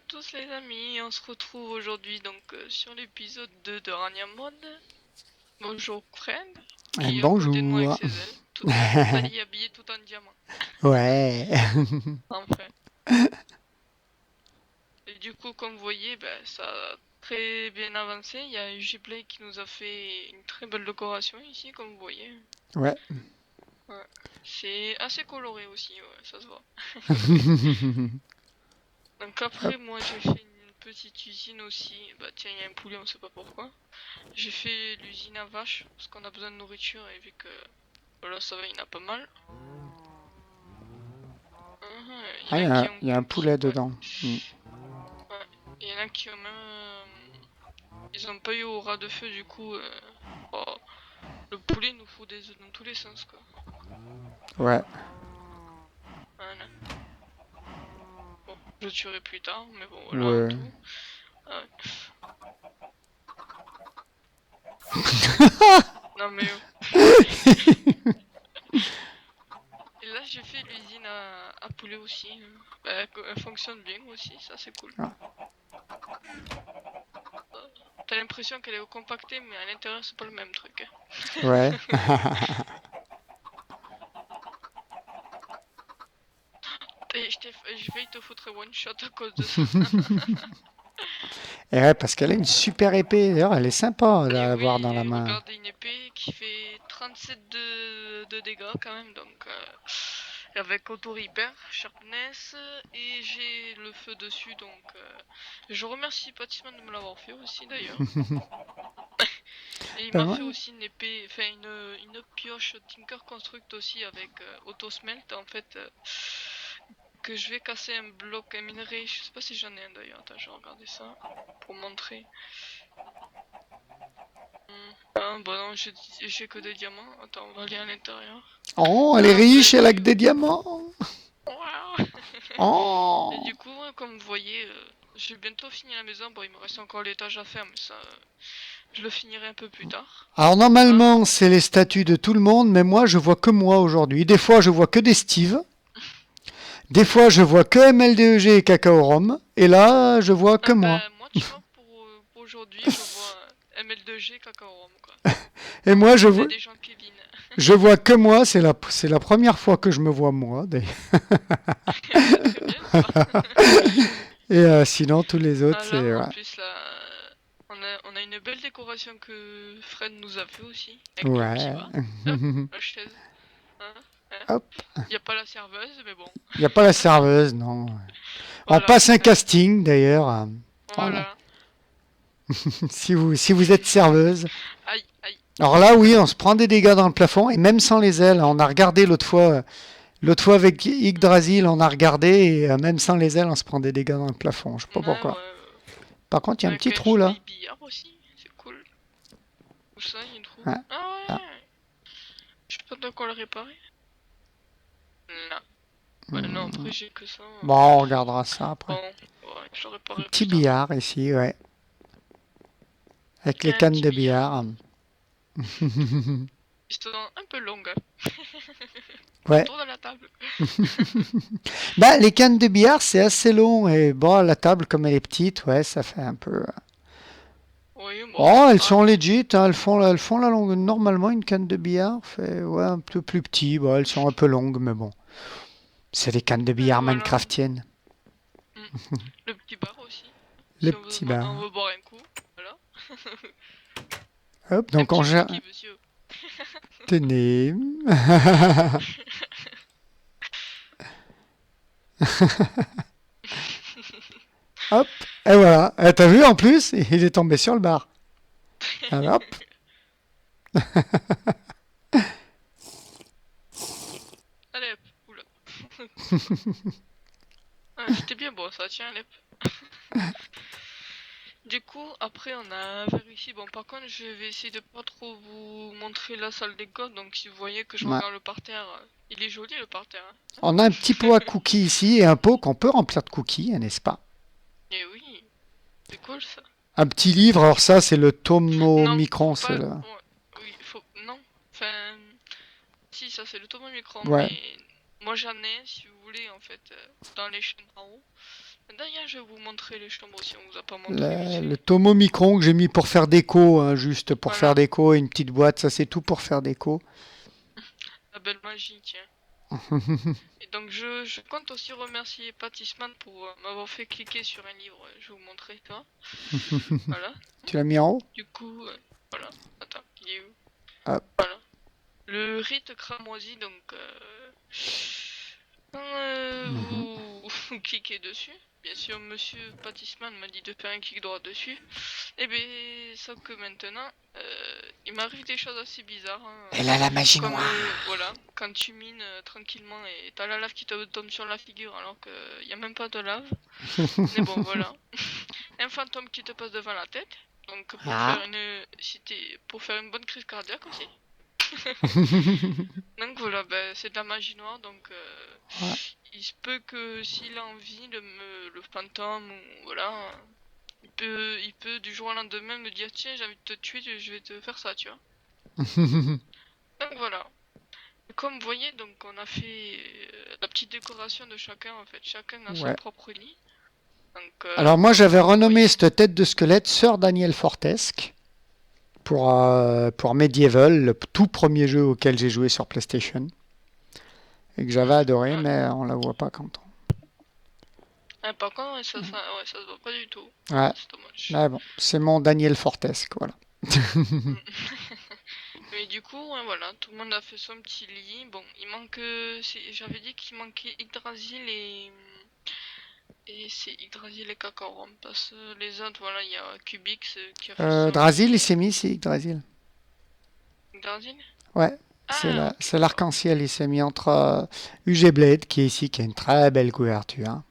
tous les amis, on se retrouve aujourd'hui donc sur l'épisode 2 de Rania Mode. Bonjour Fred, qui est à côté de moi avec Bonjour. ses ailes, tout habillé tout en diamant, Ouais. enfin. Et du coup comme vous voyez, ça a très bien avancé, il y a Uplay qui nous a fait une très belle décoration ici comme vous voyez. Ouais. Ouais. C'est assez coloré aussi, ouais, ça se voit. Donc après moi j'ai fait une petite usine aussi, bah tiens il y a un poulet on sait pas pourquoi. J'ai fait l'usine à vaches parce qu'on a besoin de nourriture et vu que voilà ça va il y en a pas mal. Il y Ah, en il a y qui a, ont... il y a un poulet dedans. Ouais. Il y en a qui ont même... Ils ont pas eu au ras de feu du coup. Oh, le poulet nous faut des œufs dans tous les sens quoi. Ouais. Voilà. Bon, je le tuerai plus tard mais bon voilà en Ouais. tout. Ah ouais. Non mais... Et là j'ai fait l'usine à poulet aussi. Elle fonctionne bien aussi, ça c'est cool. Ah. T'as l'impression qu'elle est compactée mais à l'intérieur c'est pas le même truc. Ouais. J'ai failli te foutre one shot à cause de ça. Et ouais, parce qu'elle a une super épée. D'ailleurs, elle est sympa Et à avoir dans la oui, main. regardez une épée qui fait 37 de dégâts quand même, donc avec auto repair, sharpness, et j'ai le feu dessus, donc je remercie Patiman de me l'avoir fait aussi d'ailleurs. Et il Ben m'a fait ouais. aussi une épée, enfin une pioche Tinker Construct aussi avec auto smelt en fait. Que je vais casser un bloc, un minerai, je sais pas si j'en ai un d'ailleurs, attends je vais regarder ça pour montrer. Ah bah non, j'ai que des diamants. Attends, on va aller à l'intérieur. Oh, elle est Ah bah riche, elle a que oui. des diamants. Wow. Et Oh. du coup, comme vous voyez, j'ai bientôt fini la maison. Bon, il me reste encore l'étage à faire, mais ça, je le finirai un peu plus tard. Alors Hein. normalement, c'est les statuts de tout le monde, mais moi, je vois que moi aujourd'hui. Des fois, je vois que des Steve. Des fois, je vois que MLDEG et Cacao Rome. Et là, je vois que Ah moi. bah moi, tu vois, pour aujourd'hui, je vois ML2G Cacao Rhum, quoi. Et moi, je C'est vois, des gens Kevin. je vois que moi. C'est la première fois que je me vois moi, d'ailleurs. C'est très bien, ça. Et sinon, tous les autres, Ah c'est... là, en Ouais. plus, là, on a une belle décoration que Fred nous a fait aussi, avec le petit Ouais. bas. Hop, la chaise. Hein, hein. Hop. Y a pas la serveuse, mais bon. Il n'y a pas la serveuse, non. On Voilà. passe un Hein. casting, d'ailleurs. Voilà. Voilà. Si vous êtes serveuse. Aïe, aïe. Alors là, oui, on se prend des dégâts dans le plafond, et même sans les ailes. On a regardé l'autre fois. L'autre fois avec Yggdrasil, on a regardé, et même sans les ailes, on se prend des dégâts dans le plafond. Je sais pas Ouais, pourquoi. ouais. Par contre, il y a un Avec petit un trou là. joli billard aussi, c'est cool. Où ça, y a une trou? Ouais, Ah là. ouais. Je sais pas de quoi le réparer. Non. Ouais, non, après j'ai que ça. Bon, on regardera ça après. Bon, ouais, je le Un réparerai petit plus tard. billard ici, ouais. Avec les Un cannes petit de billard. billard. Ils sont un peu longues. Ouais. Autour de la table. Bah, les cannes de billard, c'est assez long. Et bon, la table, comme elle est petite, ouais, ça fait un peu. Oui, bon. Oh, elles Ah, sont legit. Hein, elles font la longue. Normalement, une canne de billard fait ouais, un peu plus petit. Bon, elles sont un peu longues, mais bon. C'est des cannes de billard voilà. Minecraftiennes. Mm. Le petit bar aussi. Le Si petit on bar. veut boire un coup. Voilà. Hop, Un donc on petit gère. whisky, monsieur. Tenez. Hop. Et voilà. T'as vu en plus, il est tombé sur le bar. Alors, hop. Allez hop. Oula. Ah, c'était bien bon ça, tiens, allez hop. Du coup, après on a vérifié. Bon, par contre, je vais essayer de pas trop vous montrer la salle des codes. Donc, si vous voyez que je Ouais. regarde le parterre, il est joli le parterre. On a un petit pot à cookies ici et un pot qu'on peut remplir de cookies, n'est-ce pas? Et oui, c'est cool ça. Un petit livre, alors ça c'est le Tomo Non, faut Micron, c'est pas. le... Ouais, oui, faut. Non. Enfin, si, ça c'est le Thomas Micron, Ouais. mais moi j'en ai, si vous voulez, en fait, dans les chaînes en haut. D'ailleurs, je vais vous montrer les chambres si on vous a pas montré vite Le fait. Thermomicron que j'ai mis pour faire déco, hein, juste pour faire Voilà, déco, et une petite boîte, ça c'est tout pour faire déco. la belle magie, tiens. Et donc, je compte aussi remercier Patisman pour m'avoir fait cliquer sur un livre. Je vais vous montrer, toi. Voilà. Tu l'as mis en haut? Du coup, voilà. Attends, il est où? Hop. Voilà. Le rite cramoisi, donc quand Mhm. vous cliquez dessus, bien sûr, monsieur Patisman m'a dit de faire un clic droit dessus. Et bien, sauf que maintenant, il m'arrive des choses assez bizarres. Hein, Elle a la magie comme, noire. voilà, quand tu mines tranquillement et t'as la lave qui te tombe sur la figure alors qu'il n'y a même pas de lave. Mais bon, voilà. Un fantôme qui te passe devant la tête. Donc Ah. pour faire une bonne crise cardiaque aussi. Donc voilà, ben, c'est de la magie noire, donc Ouais. il se peut que s'il a envie, le fantôme, ou voilà, il peut du jour au lendemain me dire tiens j'ai envie de te tuer, je vais te faire ça, tu vois. Donc voilà. Comme vous voyez, donc on a fait la petite décoration de chacun en fait, chacun a son Ouais. propre lit. Donc Alors moi comme j'avais vous le renommé voyez. cette tête de squelette Sœur Daniel Fortesque pour Medieval, le tout premier jeu auquel j'ai joué sur PlayStation et que j'avais adoré, Ouais. mais on la voit pas quand Ah, par contre, ouais, ça se voit pas du tout. on... Ah, Ouais, c'est dommage. mais bon, c'est mon Daniel Fortesque, voilà. Mais du coup, ouais, voilà, tout le monde a fait son petit lit. Bon, il manque. J'avais dit qu'il manquait Yggdrasil et c'est Yggdrasil et Kakaron. Parce que les autres, voilà, il y a Kubix qui a fait son Drasil, il lit. s'est mis ici, Drasil. Yggdrasil? Ouais, Ah, ok, c'est d'accord. l'arc-en-ciel, il s'est mis entre UG Blade, qui est ici, qui a une très belle couverture, hein.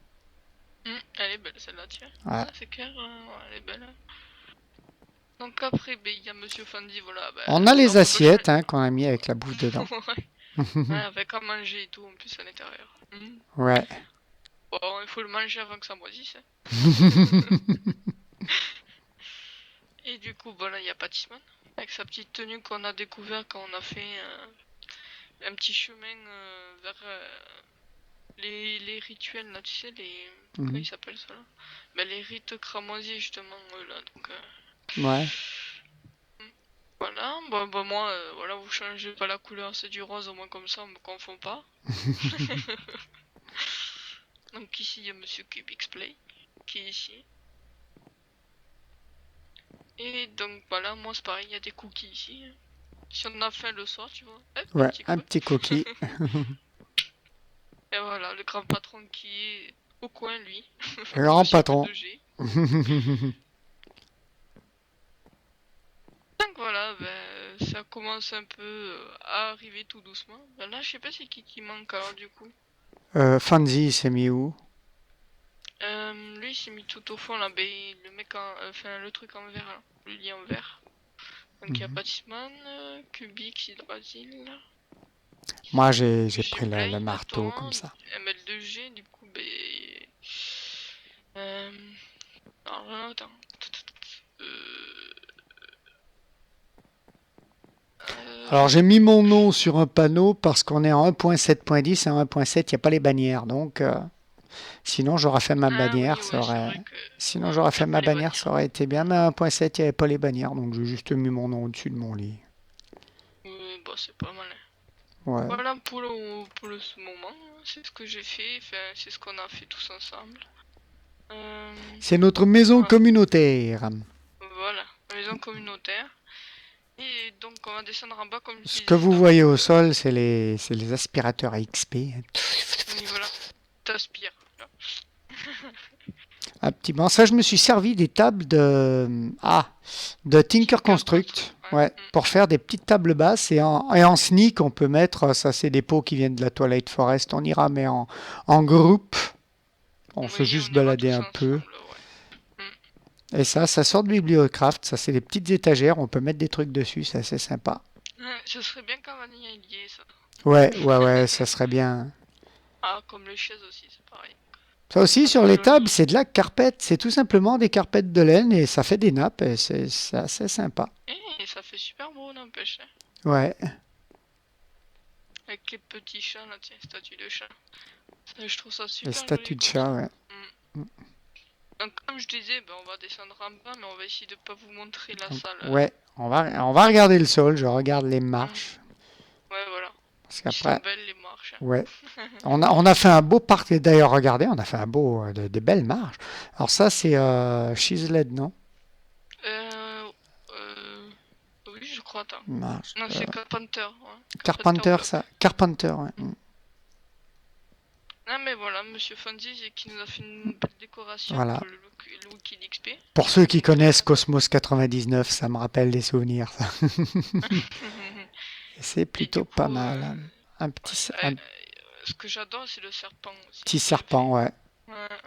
Elle est belle celle-là, tiens. Ouais. Ah, c'est clair, ouais, elle est belle. Donc après, ben, il y a Monsieur Fandy, voilà. Ben, On a là, les on peut pas changer. assiettes hein, qu'on a mis avec la bouffe dedans. Ouais, ouais, avec à manger et tout en plus à l'intérieur. Ouais. Bon, il faut le manger avant que ça moisisse, hein. Et du coup, voilà, il y a Patisman, avec sa petite tenue qu'on a découvert quand on a fait un petit chemin vers les rituels, là, tu sais, comment Mhm. ils s'appellent ça là? Ben, les rites cramoisis, justement, là, donc... Ouais. voilà, bon, moi, voilà, vous changez pas la couleur, c'est du rose, au moins comme ça, on me confond pas. Donc ici, il y a Monsieur Cubix Play, qui est ici. Et donc, voilà, moi, c'est pareil, il y a des cookies ici. Si on a faim le soir, tu vois, hop, un Ouais, petit un creux. petit coquille. Et voilà, le grand patron qui est au coin, lui. Grand Monsieur patron. P2G. Donc voilà, ben, ça commence un peu à arriver tout doucement. Ben là, je sais pas c'est qui manque alors du coup. Fanzi, il s'est mis où? Lui, il s'est mis tout au fond là, ben, le mec enfin, le truc en vert là. Le lit en vert. Donc il y a Mhm. Patisman, Kubik, Hydrasil, Moi, j'ai UG pris le Blade, marteau comme toi, ça. ML2G, du coup, ben. Euh, alors là, attends. Euh, Alors, j'ai mis mon nom sur un panneau parce qu'on est en 1.7.10 et en 1.7, il n'y a pas les bannières. Donc, sinon, j'aurais fait ma Ah oui, bannière, ça ouais, c'est aurait... vrai que Sinon, j'aurais y a fait pas ma les bannière, ça bannières. aurait été bien. Mais à 1.7, il n'y avait pas les bannières. Donc, j'ai juste mis mon nom au-dessus de mon lit. Bon, c'est pas mal. Ouais. Voilà pour ce moment, hein, c'est ce que j'ai fait, enfin, c'est ce qu'on a fait tous ensemble. C'est notre maison Ouais, communautaire. voilà, maison communautaire. Et donc on va descendre en bas comme je Ce que disais, vous donc voyez au sol, c'est les aspirateurs à XP. oui voilà, t'aspires. Un petit bon. Ça, je me suis servi des tables de Tinker Tinker Construct. Construct, ouais. Ouais, pour faire des petites tables basses et en sneak, on peut mettre, ça c'est des pots qui viennent de la Twilight Forest, on ira, mais en groupe, on se Oui, juste on ira balader tous un peu. ensemble, ouais. Et ça sort de Bibliocraft, ça c'est des petites étagères, on peut mettre des trucs dessus, c'est assez sympa. Ouais, ce serait bien quand Vanilla y est, ça. Ouais, ça serait bien. Ah, comme les chaises aussi, c'est pareil. Ça aussi, Ça sur fait les tables, joli. c'est de la carpette. C'est tout simplement des carpettes de laine et ça fait des nappes et c'est assez sympa. Et ça fait super beau, n'empêche, hein. Ouais, Avec les petits chats, là, tiens, statue de chat. Ça, je trouve ça les super statues joli de comme ça. chat, ouais. Mm. Donc, comme je disais, ben, on va descendre en bas, mais on va essayer de pas vous montrer la Donc, salle. ouais, on va regarder le sol. Je regarde les Hum, marches. Ouais, voilà. Parce Ils sont qu'après, belles les marches. ouais. On a fait un beau parc. D'ailleurs, regardez, on a fait un beau, des belles marches. Alors ça, c'est Chiseled, non? Euh, euh, oui, je crois, attends. Marche. Non, c'est Carpenter, ouais. Carpenter Carpenter, Block. ça. Carpenter, ouais. Ah, mais voilà, Monsieur Fonzie qui nous a fait une belle décoration Voilà. pour le Wiki d'XP. Pour ceux qui Donc, connaissent Cosmos 99, ça me rappelle des souvenirs, ça. C'est et plutôt du pas coup, mal, hein. Un ce que j'adore, c'est le serpent aussi, petit bien serpent, fait. ouais. Ouais, ouais.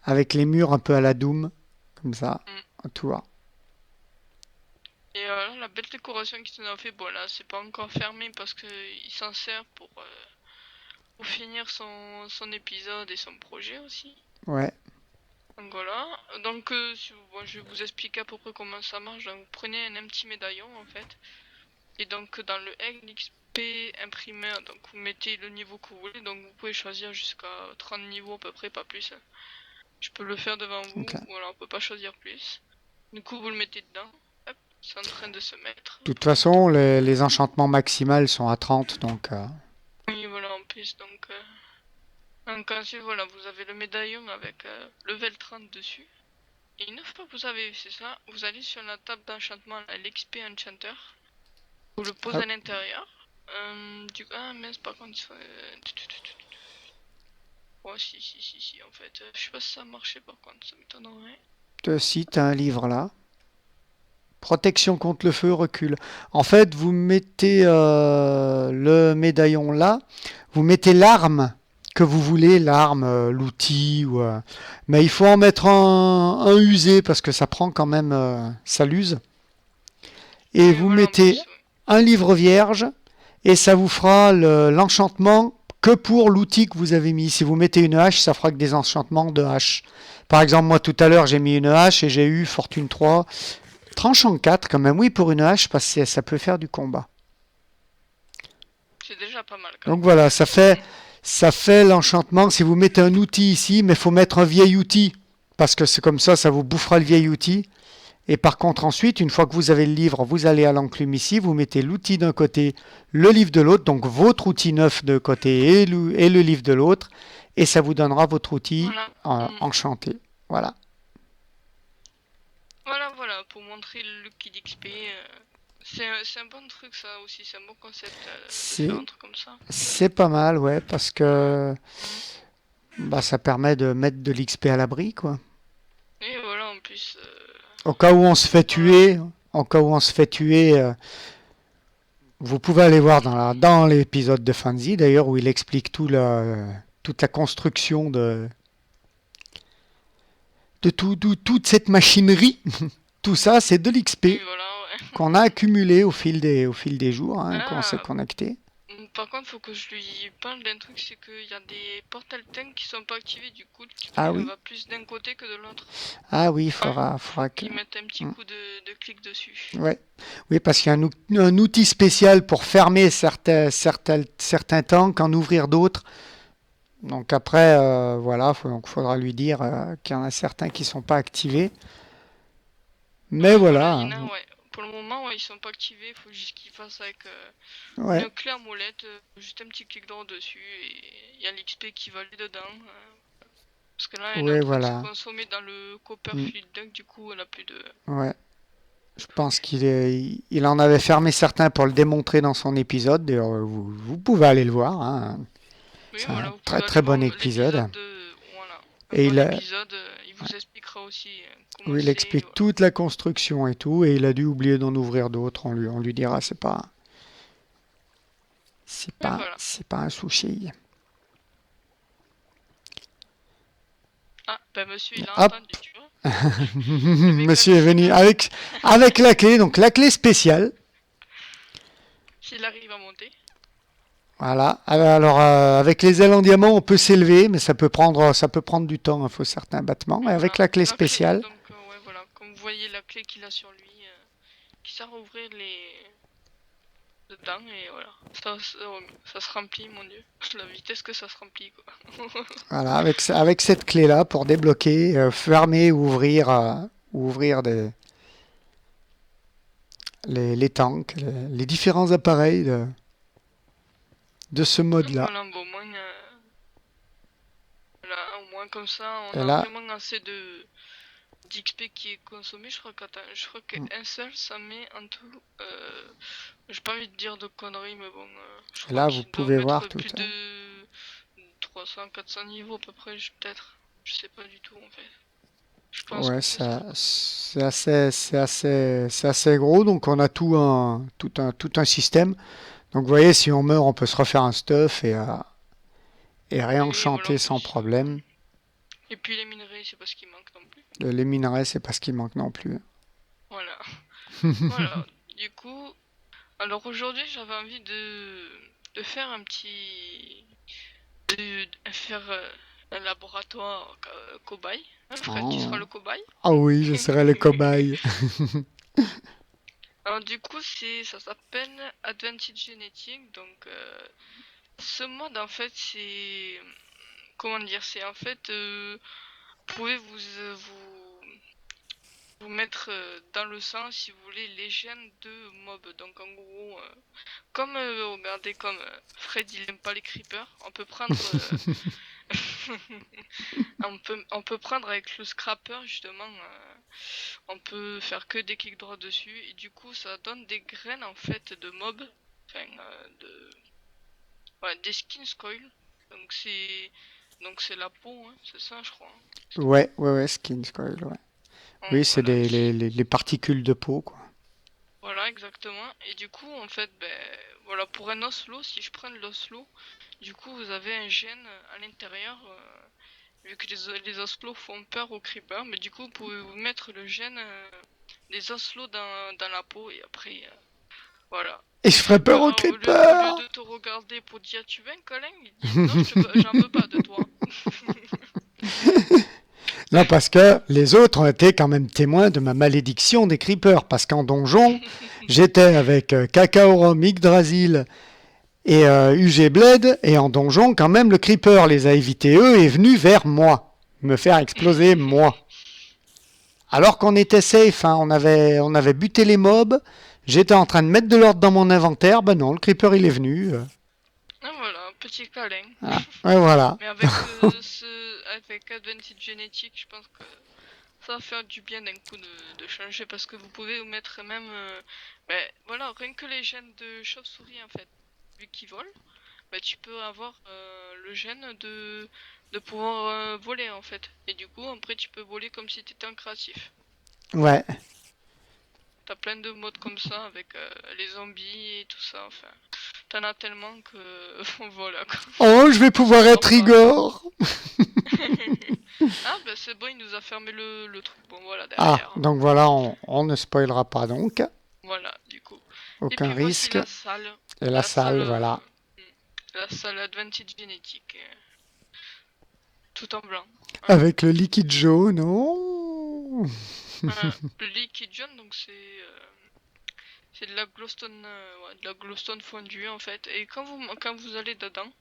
Avec les murs un peu à la Doom, comme ça, Mm. autour. Et la belle décoration qu'il nous a fait, bon là, c'est pas encore fermé parce qu'il s'en sert pour finir son épisode et son projet aussi. Ouais. Donc voilà. Donc bon, je vais vous expliquer à peu près comment ça marche. Donc vous prenez un petit médaillon en fait. Et donc dans le LXP imprimeur, donc vous mettez le niveau que vous voulez. Donc vous pouvez choisir jusqu'à 30 niveaux à peu près, pas plus. Je peux le faire devant vous. Ok. Voilà, on peut pas choisir plus. Du coup vous le mettez dedans. Hop, c'est en train de se mettre. De toute Pour l'instant. façon, les enchantements maximales sont à 30, donc... Oui voilà en plus donc ensuite voilà, vous avez le médaillon avec level 30 dessus. Et une fois que vous avez fait ça, vous allez sur la table d'enchantement, l'XP Enchanter. Vous le posez hop. à l'intérieur. Ah mince, par contre, oh si, en fait. Je sais pas si ça a marché par contre, ça m'étonnerait. Si, t'as un livre là. Protection contre le feu, recul. En fait, vous mettez le médaillon là, vous mettez l'arme que vous voulez, l'arme, l'outil, mais il faut en mettre un usé parce que ça prend quand même, ça l'use. Et Oui, vous voilà, en mettez plus, ouais. un livre vierge et ça vous fera l'enchantement que pour l'outil que vous avez mis. Si vous mettez une hache, ça fera que des enchantements de hache. Par exemple, moi tout à l'heure j'ai mis une hache et j'ai eu Fortune 3. Tranchant 4 quand même, oui, pour une hache, parce que ça peut faire du combat. C'est déjà pas mal quand Donc même. voilà, ça fait l'enchantement. Si vous mettez un outil ici, mais il faut mettre un vieil outil, parce que c'est comme ça vous bouffera le vieil outil. Et par contre, ensuite, une fois que vous avez le livre, vous allez à l'enclume ici, vous mettez l'outil d'un côté, le livre de l'autre, donc votre outil neuf de côté et le livre de l'autre, et ça vous donnera votre outil Voilà. enchanté. Voilà. Voilà, pour montrer le kit XP. C'est un bon truc ça aussi, c'est un bon concept de faire C'est un truc comme ça. c'est pas mal, ouais, parce Ouais. que Mm. bah, ça permet de mettre de l'XP à l'abri, quoi. Et voilà, en plus, Au cas où on se fait voilà. tuer, en cas où on se fait tuer, vous pouvez aller voir dans l'épisode de Fanzi d'ailleurs où il explique toute la construction de toute cette machinerie. Tout ça, c'est de Oui, l'XP voilà, ouais. qu'on a accumulé au fil des jours, hein, qu'on s'est Ah, connecté. par contre, faut que je lui parle d'un truc, c'est qu'il y a des portal tanks qui sont pas activés, du coup, Ah l'XP oui, va plus d'un côté que de l'autre. ah oui, Hein, faut faudra que. qu'ils mettent un petit coup de clic dessus. Ouais. Oui, parce qu'il y a un outil spécial pour fermer certains tanks, en ouvrir d'autres. Donc après, voilà, donc faudra lui dire qu'il y en a certains qui sont pas activés. Mais Ouais, voilà, il y voilà, en a, ouais. Pour le moment, ouais, ils sont pas activés, faut juste qu'ils fassent avec ouais, une clé à molette, juste un petit clic droit dessus, et il y a l'XP qui va aller dedans. Parce que là, elle est en ouais, train de se voilà, consommer dans le Mm, Copperfield Duck, du coup, elle a plus de... ouais. Je pense il en avait fermé certains pour le démontrer dans son épisode. Et, vous pouvez aller le voir, hein. Oui, C'est voilà, un vous très pouvez aller très bon voir l'épisode épisode. de... Voilà, un Et bon épisode, il vous expliquera aussi comment oui, il c'est, explique voilà. toute la construction et tout. Et il a dû oublier d'en ouvrir d'autres. On lui dira, Et voilà. c'est pas un souci. Ah, ben monsieur, il a Hop, entendu, tu vois. Le monsieur est venu mécanicien, avec la clé, donc la clé spéciale. s'il arrive à monter. Voilà. Alors, avec les ailes en diamant, on peut s'élever, mais ça peut prendre du temps. Il faut certains battements. Mais Et avec voilà, la clé la clé, spéciale, donc ouais, voilà, comme vous voyez la clé qu'il a sur lui, qui sert à ouvrir dedans et voilà. Ça se remplit, mon dieu. La vitesse que ça se remplit, quoi. Voilà, avec cette clé-là pour débloquer, fermer ou ouvrir les tanks, les différents appareils de ce mode-là. Voilà, bon, voilà, au moins comme ça, on Et a là, vraiment assez de d'XP qui est consommé. Je crois qu'un seul, ça met en tout. J'ai pas envie de dire de conneries, mais bon, je et crois là, vous qu'il doit pouvez voir mettre tout. plus de 300, 400 niveaux à peu près, peut-être. Je sais pas du tout en fait. Je pense Ouais, que c'est ça. c'est assez gros. Donc on a tout un système. Donc vous voyez, si on meurt, on peut se refaire un stuff et Et voilà, réenchanter on peut sans se... problème. Et puis les minerais, c'est pas ce qui manque non plus. Les minerais, c'est pas ce qui manque non plus. Voilà. Voilà. Du coup, alors aujourd'hui, j'avais envie de faire un petit... de faire un laboratoire cobaye. Hein, Fred, tu seras Oh. le cobaye. Ah oui, je serai le cobaye. Alors du coup, ça s'appelle Advantage Genetic. Donc ce mode, en fait, c'est... Comment dire? C'est en fait... vous pouvez vous mettre dans le sang, si vous voulez, les gènes de mobs. Donc en gros, comme regardez, comme Fred il aime pas les creepers, on peut prendre on peut prendre avec le scrapper justement, on peut faire que des clics droits dessus et du coup ça donne des graines en fait de mobs, enfin ouais, des skin coil. Donc c'est la peau, hein, c'est ça je crois. Ouais, Skin Coil, ouais. Hein, Oui, c'est voilà, les particules de peau, quoi. voilà exactement. Et du coup en fait, ben voilà, pour un oslo, si je prends l'oslo, du coup vous avez un gène à l'intérieur. Vu que les oslos font peur aux creepers, mais du coup vous pouvez vous mettre le gène des oslos dans la peau et après voilà. Et je ferai peur au Alors, au lieu creeper. de te regarder pour dire tu veux un câlin, ils disent non, j'en veux pas de toi. Non, parce que les autres ont été quand même témoins de ma malédiction des creepers. Parce qu'en donjon, j'étais avec Kakaorum, Yggdrasil et UG Blade. Et en donjon, quand même, le creeper les a évités eux et est venu vers moi. Me faire exploser moi. Alors qu'on était safe, hein, on avait buté les mobs. J'étais en train de mettre de l'ordre dans mon inventaire. Ben non, le creeper il est venu. Ah, voilà, un petit câlin. Voilà. Ouais, voilà. Mais avec Advantage Genetic, je pense que ça va faire du bien d'un coup de changer parce que vous pouvez vous mettre même ben, voilà, rien que les gènes de chauve-souris en fait, vu qu'ils volent. Bah, tu peux avoir le gène de pouvoir voler en fait. Et du coup, après, tu peux voler comme si tu étais un créatif. Ouais. T'as plein de modes comme ça avec les zombies et tout ça. Enfin, t'en as tellement que voilà quoi. Oh, je vais On s'en pouvoir être sort pas. Igor. Ah, bah c'est bon, il nous a fermé le truc. Bon, voilà, Ah, derrière. donc voilà, on ne spoilera pas donc. Voilà, du coup. Et Aucun puis voici risque. la salle. Et la La salle. salle, voilà. La salle Advantage Genetic. Tout en blanc. Hein. Avec le liquide jaune. Oh. Le liquid jaune, donc c'est de la glowstone, ouais, de la glowstone fondue en fait. Et quand vous allez dedans,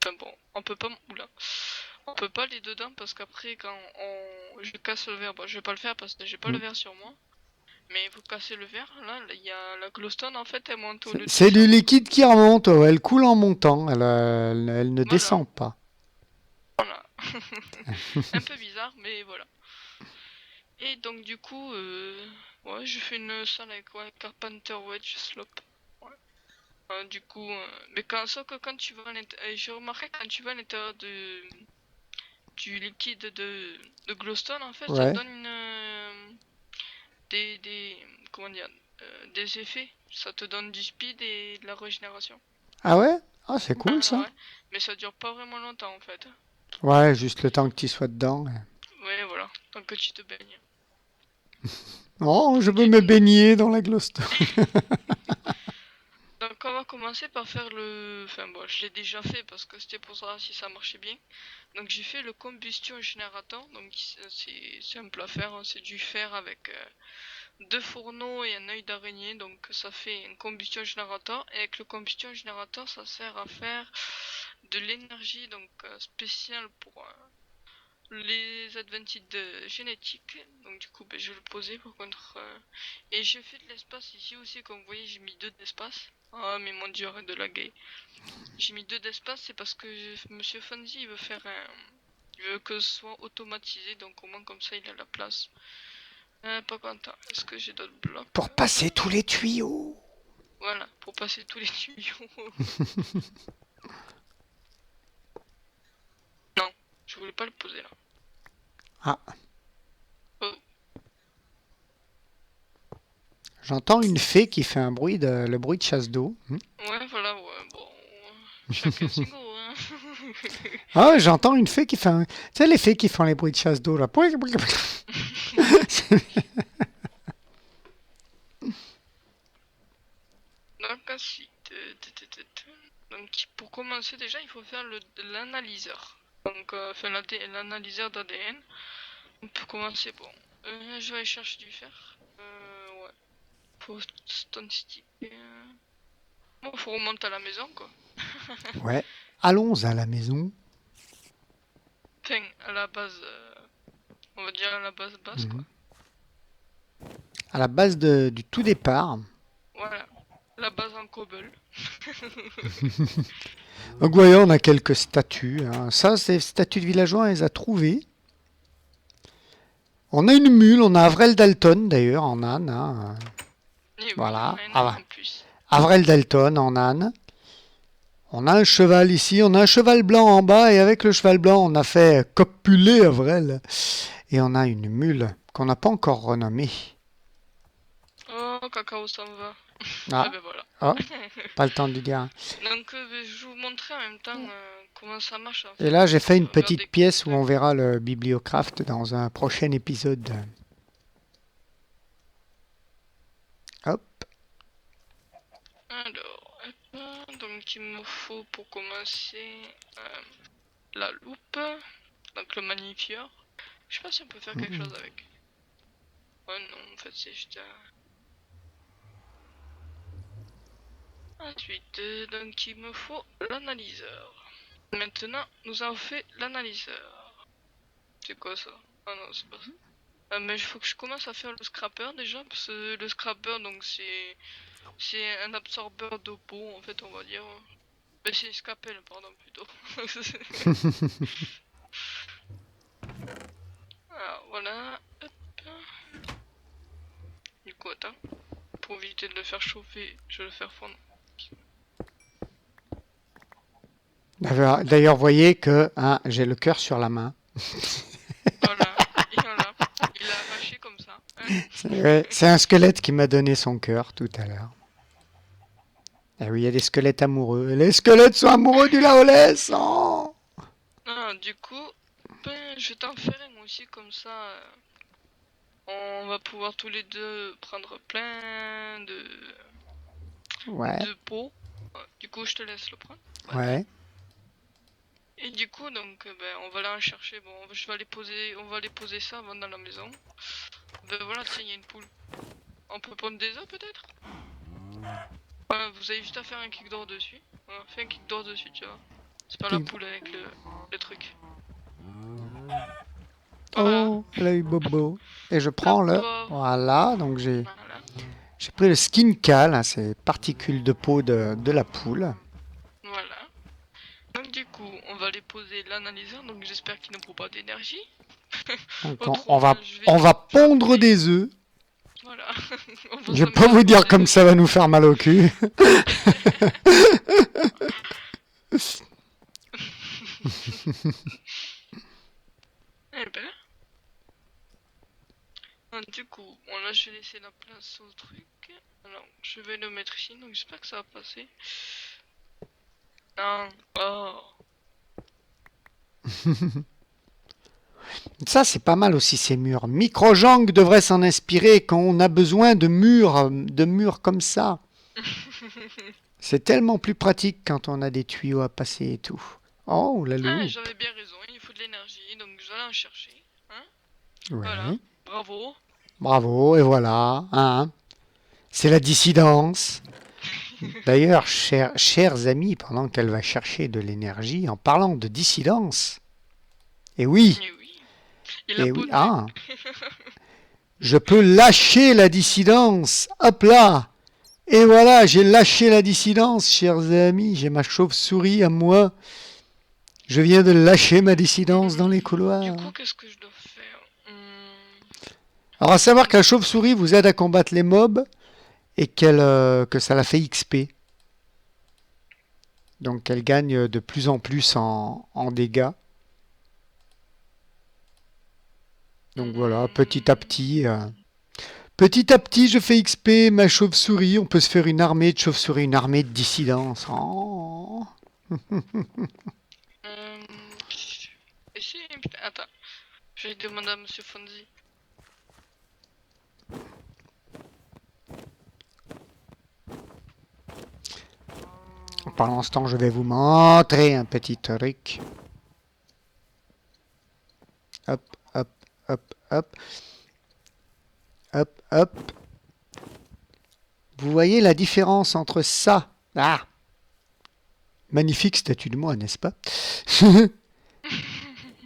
enfin bon, on peut pas, oula, on peut pas aller dedans parce qu'après je casse le verre, bon je vais pas le faire parce que j'ai pas le verre sur moi. Mais vous cassez le verre, là, il y a la glowstone en fait, elle monte au lieu de C'est du descendre quoi. liquide qui remonte, ouais, elle coule en montant, elle ne Voilà, descend pas. voilà. Un peu bizarre, mais voilà. Et donc du coup, ouais, je fais une salle avec ouais, Carpenter Wedge Slope. Ouais. Du coup, mais sauf que quand tu vas à l'intérieur, j'ai remarqué quand tu vas à l'intérieur du liquide de glowstone, en fait, ça te Ouais. donne des, comment dire, des effets. Ça te donne du speed et de la régénération. Ah ouais? Ah, c'est cool Ah ça. ouais, mais ça dure pas vraiment longtemps en fait. Ouais, juste le temps que tu sois dedans. Ouais, voilà, tant que tu te baignes. Oh, je veux Du me coup, baigner dans la glowstone. donc on va commencer par faire le... Enfin bon, je l'ai déjà fait parce que c'était pour savoir si ça marchait bien. Donc j'ai fait le combustion générateur, donc c'est simple à faire, hein, c'est du fer avec deux fourneaux et un œil d'araignée, donc ça fait un combustion générateur. Et avec le combustion générateur, ça sert à faire de l'énergie donc spéciale pour les adventites génétiques. Donc du coup, je vais le poser par contre. Et j'ai fait de l'espace ici aussi, comme vous voyez, j'ai mis 2 d'espace. Ah mais mon dieu, arrête de laguer. J'ai mis 2 d'espace, c'est parce que Monsieur Fonzie il veut faire un... Il veut que ce soit automatisé, donc au moins comme ça il a la place. Pas content. Est-ce que j'ai d'autres blocs? Pour passer tous les tuyaux. Voilà, pour passer tous les tuyaux. Non, je voulais pas le poser là. Ah, Oh, j'entends une fée qui fait le bruit de chasse d'eau. ouais, voilà, ouais, bon. Chacun ses goûts, hein. Ah, ouais, j'entends une fée qui fait Tu sais, les fées qui font les bruits de chasse d'eau, là. Donc ensuite, donc pour commencer déjà, il faut faire l'analyseur. Donc faire l'analyseur d'ADN. Pour commencer, bon, je vais aller chercher du fer. Ouais. Faut stone stick. Bon, faut remonter à la maison, quoi. Ouais. Allons à la maison. Enfin, à la base, on va dire à la base basse, quoi. Mhm. À la base du tout départ. Voilà. La base en cobble. Donc, voyons, on a quelques statues, hein. Ça, c'est statues de villageois, on les a trouvées. On a une mule, on a Avril Dalton, d'ailleurs, en âne, hein. Et oui, on Voilà. a un âne Ah, en plus. Avril Dalton en âne. On a un cheval ici, on a un cheval blanc en bas, et avec le cheval blanc, on a fait copuler Avril. Et on a une mule qu'on n'a pas encore renommée. Oh, cacao s'en va. Ah Ah, ben voilà. oh, pas le temps de dire. Donc, je vais vous montrer en même temps comment ça marche en Et fait. là, j'ai fait une petite Regardez. pièce où on verra le bibliocraft dans un prochain épisode. Hop. Alors, hop, donc il me faut pour commencer la loupe, donc le magnifieur. Je sais pas si on peut faire quelque chose avec. Ouais, non, en fait, c'est juste Ensuite, donc il me faut l'analyseur. Maintenant, nous avons fait l'analyseur. C'est quoi ça? Ah non, c'est pas ça. Mais il faut que je commence à faire le scrapper déjà, parce que le scrapper, donc c'est un absorbeur de peau, en fait, on va dire. Mais c'est scalpel, pardon, plutôt. Alors, voilà. Hop. Du coup, attends. Pour éviter de le faire chauffer, je vais le faire fondre. D'ailleurs, voyez que hein, j'ai le cœur sur la main. Voilà. Et voilà. Il a arraché comme ça. Hein. Ouais, c'est un squelette qui m'a donné son cœur tout à l'heure. Et oui, il y a des squelettes amoureux. Les squelettes sont amoureux du Laolès. Oh, Ah, du coup, je vais t'en faire un aussi, comme ça, on va pouvoir tous les deux prendre plein ouais, de pots. Du coup, je te laisse le prendre. ouais. Et du coup, donc, on va aller en chercher. Bon, je vais aller poser, on va aller poser ça avant dans la maison. Ben voilà, tiens, il y a une poule. On peut prendre des œufs peut-être? Voilà, vous avez juste à faire un clic droit dessus. Voilà, fais un clic droit dessus, tu vois. C'est pas la poule avec le truc. Voilà. Oh, l'œil bobo. Et je prends Hop, le... Voilà, donc j'ai pris le skin cal, hein, c'est particules de peau de la poule. voilà. Donc du coup, on va aller poser l'analyseur, donc j'espère qu'il ne prend pas d'énergie. Donc Autrement, on va je vais pondre appeler. des œufs. Voilà. On va Je vais pas vous s'amuser à dire pondre comme des ça va nous faire mal au cul. œufs. Eh ben. Du coup, bon là je vais laisser la place au truc. Alors, je vais le mettre ici, donc j'espère que ça va passer. Non. Oh. Ça, c'est pas mal aussi, ces murs. Microjang devrait s'en inspirer quand on a besoin de murs comme ça. C'est tellement plus pratique quand on a des tuyaux à passer et tout. Oh, la Ah, loupe. j'avais bien raison, il faut de l'énergie, donc je vais aller en chercher. Hein? Voilà. Ouais. Bravo. Bravo, et voilà. Hein. C'est la dissidence. D'ailleurs, chers amis, pendant qu'elle va chercher de l'énergie, en parlant de dissidence, et oui, Et oui. Et la et oui, beauté. je peux lâcher la dissidence. Hop là. Et voilà, j'ai lâché la dissidence, chers amis. J'ai ma chauve-souris à moi. Je viens de lâcher ma dissidence dans les Du couloirs. coup, qu'est-ce que je dois faire? Alors, à savoir que la chauve-souris vous aide à combattre les mobs et que ça la fait XP. Donc, elle gagne de plus en plus en dégâts. Donc voilà, petit à petit, je fais XP ma chauve-souris. On peut se faire une armée de chauves-souris, une armée de dissidence. Oh. Euh, Attends, je vais demander à Monsieur Fonzi. Pendant ce temps, je vais vous montrer un petit truc. Hop, hop, hop, hop. Hop, hop. Vous voyez la différence entre ça, magnifique statue de moi, n'est-ce pas?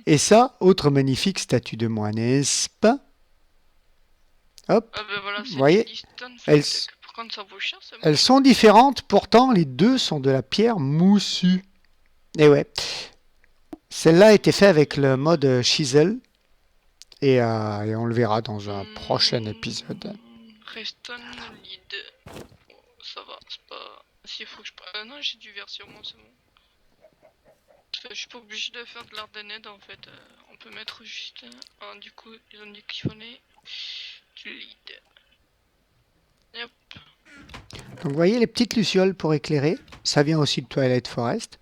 Et ça, autre magnifique statue de moi, n'est-ce pas? Hop, Ah ben voilà, vous c'est voyez, Liston elles, Flatec. Par contre, ça vaut cher, c'est bon. elles sont différentes, pourtant les deux sont de la pierre moussue. Et ouais, celle-là a été faite avec le mode chisel, et on le verra dans un prochain épisode. Reston Lead. Oh, ça va, c'est pas... S'il faut que je prenne... non, j'ai du verre sur moi, c'est bon. Je suis pas obligé de faire de l'ardenette en fait. On peut mettre juste du coup, ils ont dit qu'il fallait du lead. Yep. Donc vous voyez les petites lucioles pour éclairer, ça vient aussi de Twilight Forest.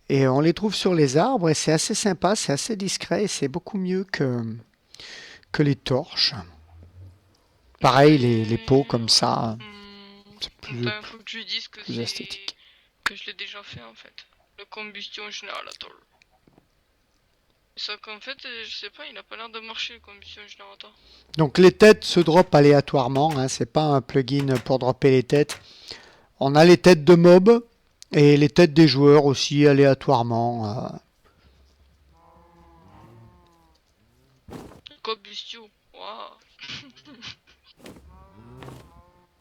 Et on les trouve sur les arbres et c'est assez sympa, c'est assez discret et c'est beaucoup mieux que les torches. Pareil, les pots comme ça, c'est Enfin, faut que je lui dise que plus esthétique. que je l'ai déjà fait en fait. Le combustion générateur. Sauf qu'en fait, je sais pas, il a pas l'air de marcher le combustion générateur. Donc les têtes se drop aléatoirement, hein, c'est pas un plugin pour dropper les têtes. On a les têtes de mobs et les têtes des joueurs aussi aléatoirement. Combustion, waouh.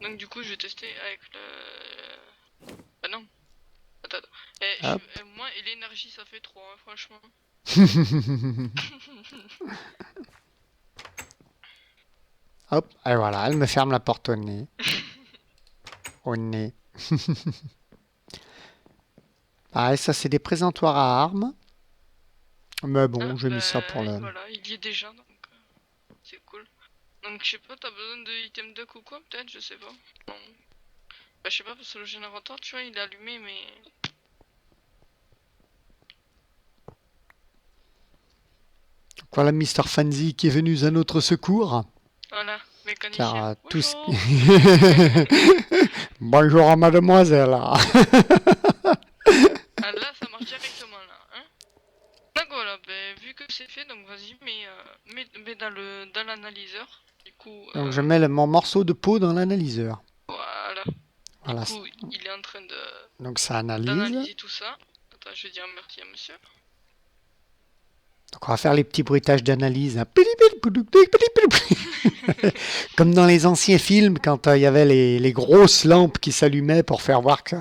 Donc du coup, je vais tester avec le... Ah non. Attends. Moi et l'énergie, ça fait 3, hein, franchement. Hop, et voilà, elle me ferme la porte au nez. Au nez. Ah, ça c'est des présentoirs à armes. Mais bon, j'ai mis ça pour le... Voilà, il y est déjà, donc c'est cool. Donc je sais pas, t'as besoin de item deck ou quoi, peut-être, je sais pas. Non. Bah je sais pas, parce que le générateur, tu vois, il est allumé, mais... Voilà Mr. Fancy qui est venu à notre secours. Voilà, mécanicien. Car tous... Bonjour. Bonjour à mademoiselle. Ah là, ça marche directement, là, hein. Donc voilà, ben, vu que c'est fait, donc vas-y, mets dans l'analyseur. Du coup... Donc je mets mon morceau de peau dans l'analyseur. Voilà. Voilà. Du coup, il est en train de... Donc ça analyse. d'analyser tout ça. Attends, je vais dire merci à monsieur. Donc on va faire les petits bruitages d'analyse. Comme dans les anciens films, quand il y avait les grosses lampes qui s'allumaient pour faire voir que...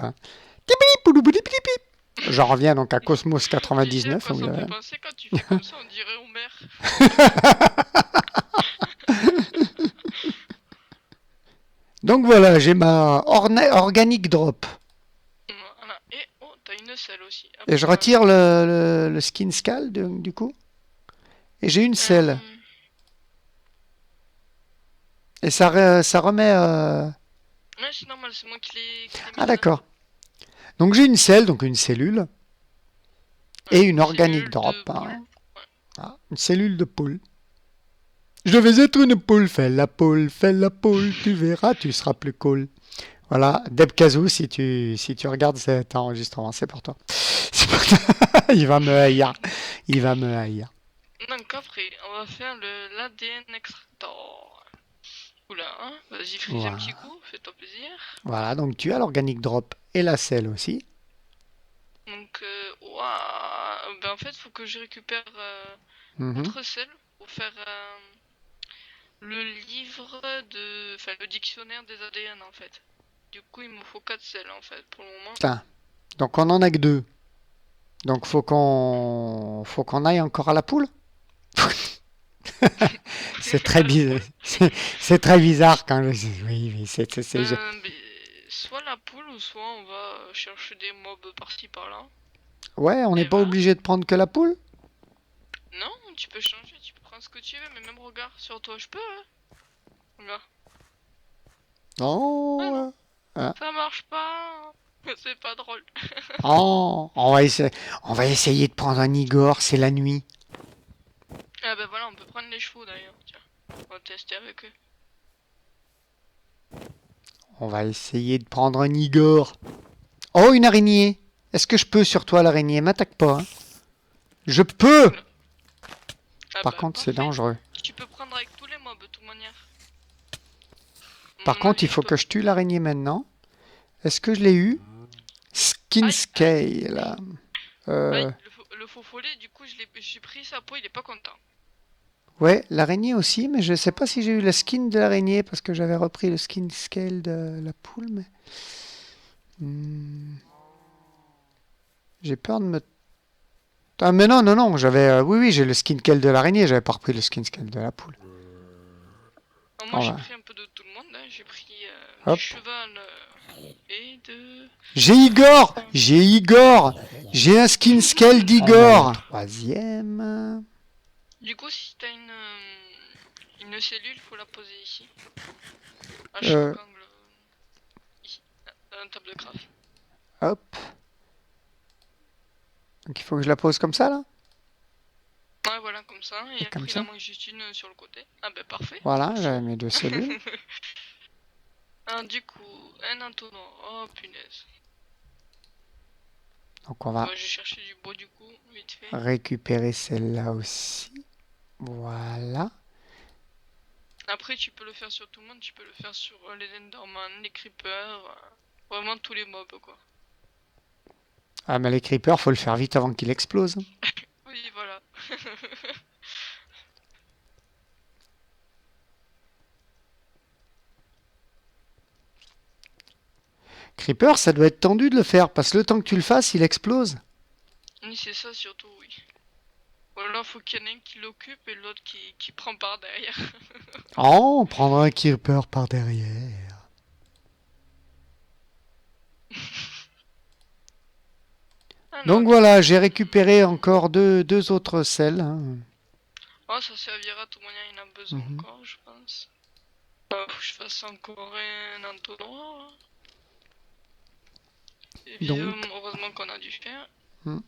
J'en reviens donc à Cosmos 99. Ça me fait penser quand tu fais comme ça, on dirait Homer. Donc voilà, j'ai ma organic drop. Voilà. Et oh, t'as une selle aussi. Hop, Et je retire le skin skull du coup. Et j'ai une selle. Et ça remet... Ouais, c'est normal, c'est moi qui l'ai mis. Ah d'accord. Donc j'ai une selle, donc une cellule. Et une organic drop. Hein. Ah, une cellule de poule. Je vais être une poule, fais la poule, tu verras, tu seras plus cool. Voilà, Deb Kazoo, si tu regardes cet enregistrement, c'est pour toi. C'est pour toi. Il va me haïr. Il va me haïr. Donc après, on va faire l'ADN extractor. Oula, hein, vas-y, frise un Voilà. petit coup, fais-toi plaisir. Voilà, donc tu as l'organic drop et la selle aussi. Donc, ouah, ben en fait, faut que je récupère Mhm. autre sel pour faire le livre de... Enfin, le dictionnaire des ADN, en fait. Du coup, il me faut 4 sels, en fait, pour le moment. Putain. Donc on en a que deux. Donc faut qu'on aille encore à la poule. C'est très À la bizarre. poule. C'est très bizarre quand oui, oui, Mais soit la poule, ou soit on va chercher des mobs par-ci par-là. ouais, on n'est Et pas voilà. obligé de prendre que la poule. Non, tu peux changer, tu peux prendre ce que tu veux, mais même regarde, sur toi, je peux, hein. Regarde. Ah non, Non. Hein. ça marche pas. C'est pas drôle. Oh, on va essayer de prendre un Igor, c'est la nuit. Ah bah voilà, on peut prendre les chevaux d'ailleurs. Tiens, on va tester avec eux. On va essayer de prendre un Igor. Oh, une araignée. Est-ce que je peux sur toi l'araignée? M'attaque pas, hein. Je peux. Oula. Ah Par bah contre, c'est parfait. dangereux. Tu peux prendre avec tous les mobs de toute manière. À Par mon contre, il avis, je faut peux. que je tue l'araignée maintenant. Est-ce que je l'ai eu? Skin Aïe, aïe. scale. Aïe, Euh, le faux follet, du coup, j'ai pris sa peau, il est pas content. ouais, l'araignée aussi, mais je sais pas si j'ai eu la skin de l'araignée parce que j'avais repris le skin scale de la poule, mais hmm, j'ai peur de me. Ah mais non, non, non, j'avais. Oui, oui, j'ai le skin scale de l'araignée, j'avais pas repris le skin scale de la poule. Alors, moi, On j'ai va. pris un peu de tout le monde, hein. J'ai pris du Hop. cheval et de... J'ai Igor! J'ai Igor! J'ai un skin scale d'Igor! Troisième. Du coup, si t'as une cellule, faut la poser ici. À chaque Euh, angle. Ici, dans la table de craft. hop. Donc il faut que je la pose comme ça là? Ouais, voilà, comme ça. Et Et comme après, il en ça. manque juste une sur le côté. Ah bah parfait, Voilà, merci. j'avais mes deux cellules. Ah, du coup, un entonnoir. Oh punaise. Donc on va Moi, j'ai cherché du bois du coup, vite fait. récupérer celle-là aussi. Voilà. Après, tu peux le faire sur tout le monde. Tu peux le faire sur les Enderman, les Creepers. Vraiment tous les mobs, quoi. Ah mais les creepers, faut le faire vite avant qu'il explose. Oui, voilà. Creeper, ça doit être tendu de le faire parce que le temps que tu le fasses, il explose. Oui, c'est ça surtout, oui. Ou alors, faut qu'il y en ait un qui l'occupe et l'autre qui prend par derrière. Oh, on prendra un creeper par derrière. Alors, Donc du voilà, coup... j'ai récupéré encore deux autres selles, hein. Oh, ça servira, tout le monde il en a besoin Mhm. encore, je pense. Faut que je fasse encore un entonnoir. Donc, Évidemment, heureusement qu'on a dû faire. hmm,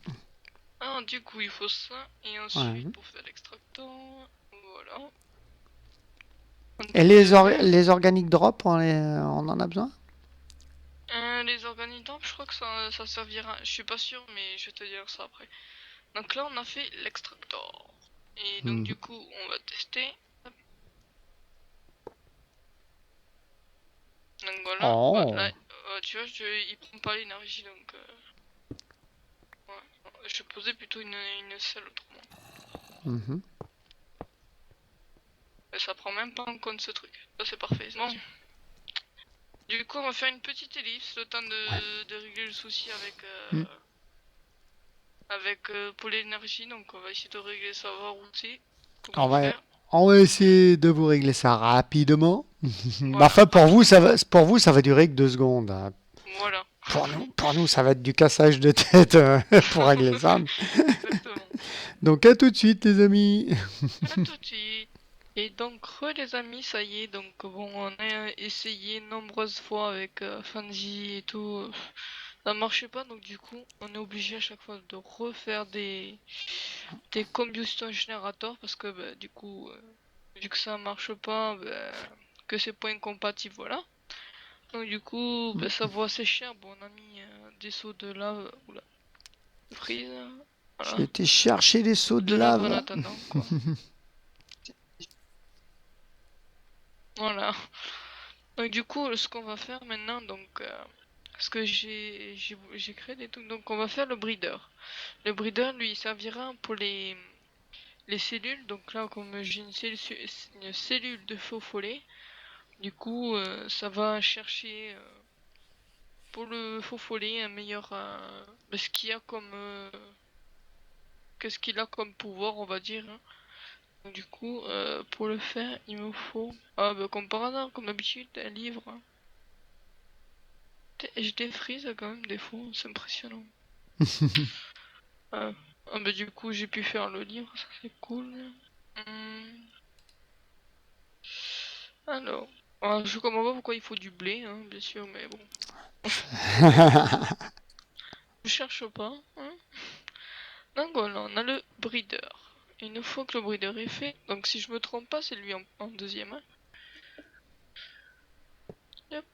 Ah, du coup, il faut ça. Et ouais. ensuite, pour faire l'extractant, voilà. Et Tous les verres. les organic drop, on en a besoin? Les organidents, je crois que ça servira. Je suis pas sûr, mais je vais te dire ça après. Donc là, on a fait l'extractor. Et donc, Mhm. du coup, on va tester. Hop. Donc voilà. Ouais, Oh. là, tu vois, il prend pas l'énergie, donc... ouais. Je posais plutôt une selle autrement. Mhm. Et ça prend même pas en compte ce truc. Ça, c'est parfait. Bon. Du coup, on va faire une petite ellipse, le temps Ouais. de régler le souci avec, Hmm. pour l'énergie. Donc, on va essayer de régler ça, voir où c'est, On comment va, faire. on va essayer de vous régler ça rapidement. Voilà, Enfin, rapidement. pour vous, ça va durer que 2 secondes, hein. Voilà. Pour nous, ça va être du cassage de tête pour régler ça. Exactement. Donc à tout de suite, les amis. À tout de suite. Et donc, les amis, ça y est. Donc, bon, on a essayé nombreuses fois avec Fanzi et tout. Ça marchait pas, donc du coup, on est obligé à chaque fois de refaire des combustion générateurs parce que bah, du coup, vu que ça marche pas, bah, que c'est pas incompatible, voilà. Donc du coup, bah, ça vaut assez cher. Bon, on a mis des seaux de lave, oula, de frise, J'ai voilà, été chercher des seaux de de lave en lave. attendant, quoi. Voilà. Donc du coup, ce qu'on va faire maintenant, donc parce que j'ai créé des trucs, donc on va faire le breeder. Le breeder, lui, il servira pour les cellules. Donc là, comme j'ai une cellule de faux follet, du coup, ça va chercher pour le faux follet un meilleur, ce qu'il y a comme, qu'est-ce qu'il a comme pouvoir, on va dire, hein. Donc, du coup, pour le faire, il me faut, comme par hasard, comme d'habitude, un livre. Je défrise quand même des fois, c'est impressionnant. Euh, du coup, j'ai pu faire le livre, ça c'est cool. Hum, alors, je comprends pas pourquoi il faut du blé, hein, bien sûr, mais bon, je cherche pas, hein. Donc voilà, on a le breeder. Et une fois que le breeder est fait, donc si je me trompe pas, c'est lui en deuxième, hein. Hop,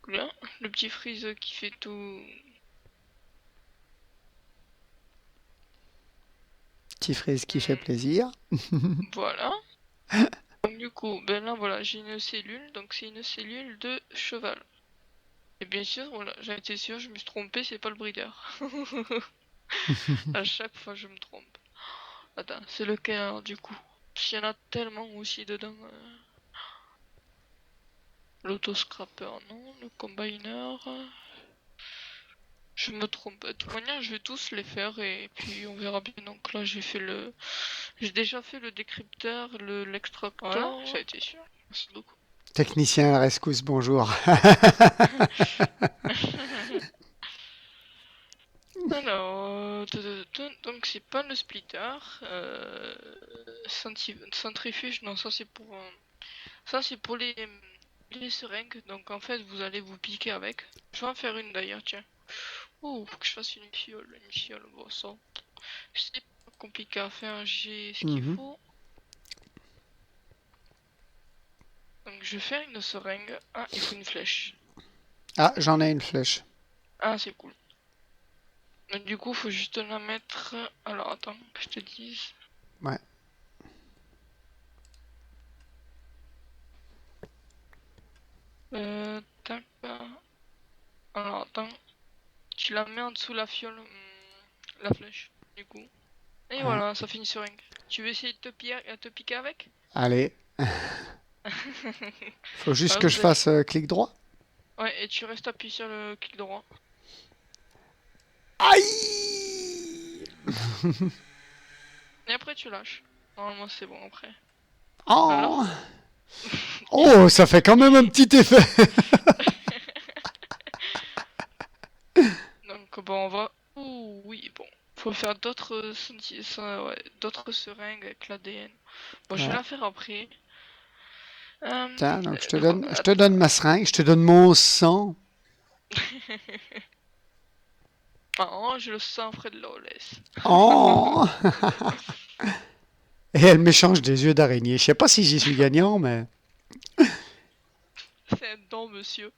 là, le petit freeze qui fait tout. Petit frise qui fait Hum, plaisir. voilà. Donc du coup, ben là voilà, j'ai une cellule, donc c'est une cellule de cheval. Et bien sûr, voilà, j'ai été sûr, je me suis trompé, c'est pas le breeder. À chaque fois, je me trompe. Attends, c'est lequel alors du coup? Parce qu'il y en a tellement aussi dedans. L'autoscrapper, non. Le combiner. Je me trompe. De toute manière, je vais tous les faire et puis on verra bien. Donc là, j'ai déjà fait le décrypteur, Voilà. l'extracteur. J'ai été sûr. Merci beaucoup. Technicien à la rescousse, bonjour. Alors, donc c'est pas le splitter. Centrifuge, non, ça c'est pour les seringues. Donc en fait, vous allez vous piquer avec. Je vais en faire une d'ailleurs, tiens. Oh, faut que je fasse une fiole. Une fiole, bon ça. C'est pas compliqué à faire, j'ai ce qu'il Mhm. faut. Donc je vais faire une seringue. Ah, il faut une flèche. Ah, j'en ai une flèche. Ah, c'est cool. Donc, du coup, faut juste la mettre. Alors attends, que je te dise. Ouais. Tac. Alors attends. Tu la mets en dessous la fiole, la flèche, du coup. Et Ouais. voilà, ça fait une seringue. Tu veux essayer de te piquer avec? Allez, faut juste Ouais, que je vous allez. fasse clic droit. Ouais, et tu restes appuyé sur le clic droit. Aïe! Et après, tu lâches. Normalement, c'est bon après. Oh! Alors? Oh, ça fait quand même un petit effet. Donc, bon, on va. Ouh, oui, bon. Faut faire d'autres ouais, d'autres seringues avec l'ADN. Bon, je vais Ouais. la faire après. Euh, Tiens, donc je te Attends. donne ma seringue, je te donne mon sang. Oh, je le sens près de l'OLS. Oh! Et elle m'échange des yeux d'araignée. Je sais pas si j'y suis gagnant, mais. C'est un don, monsieur.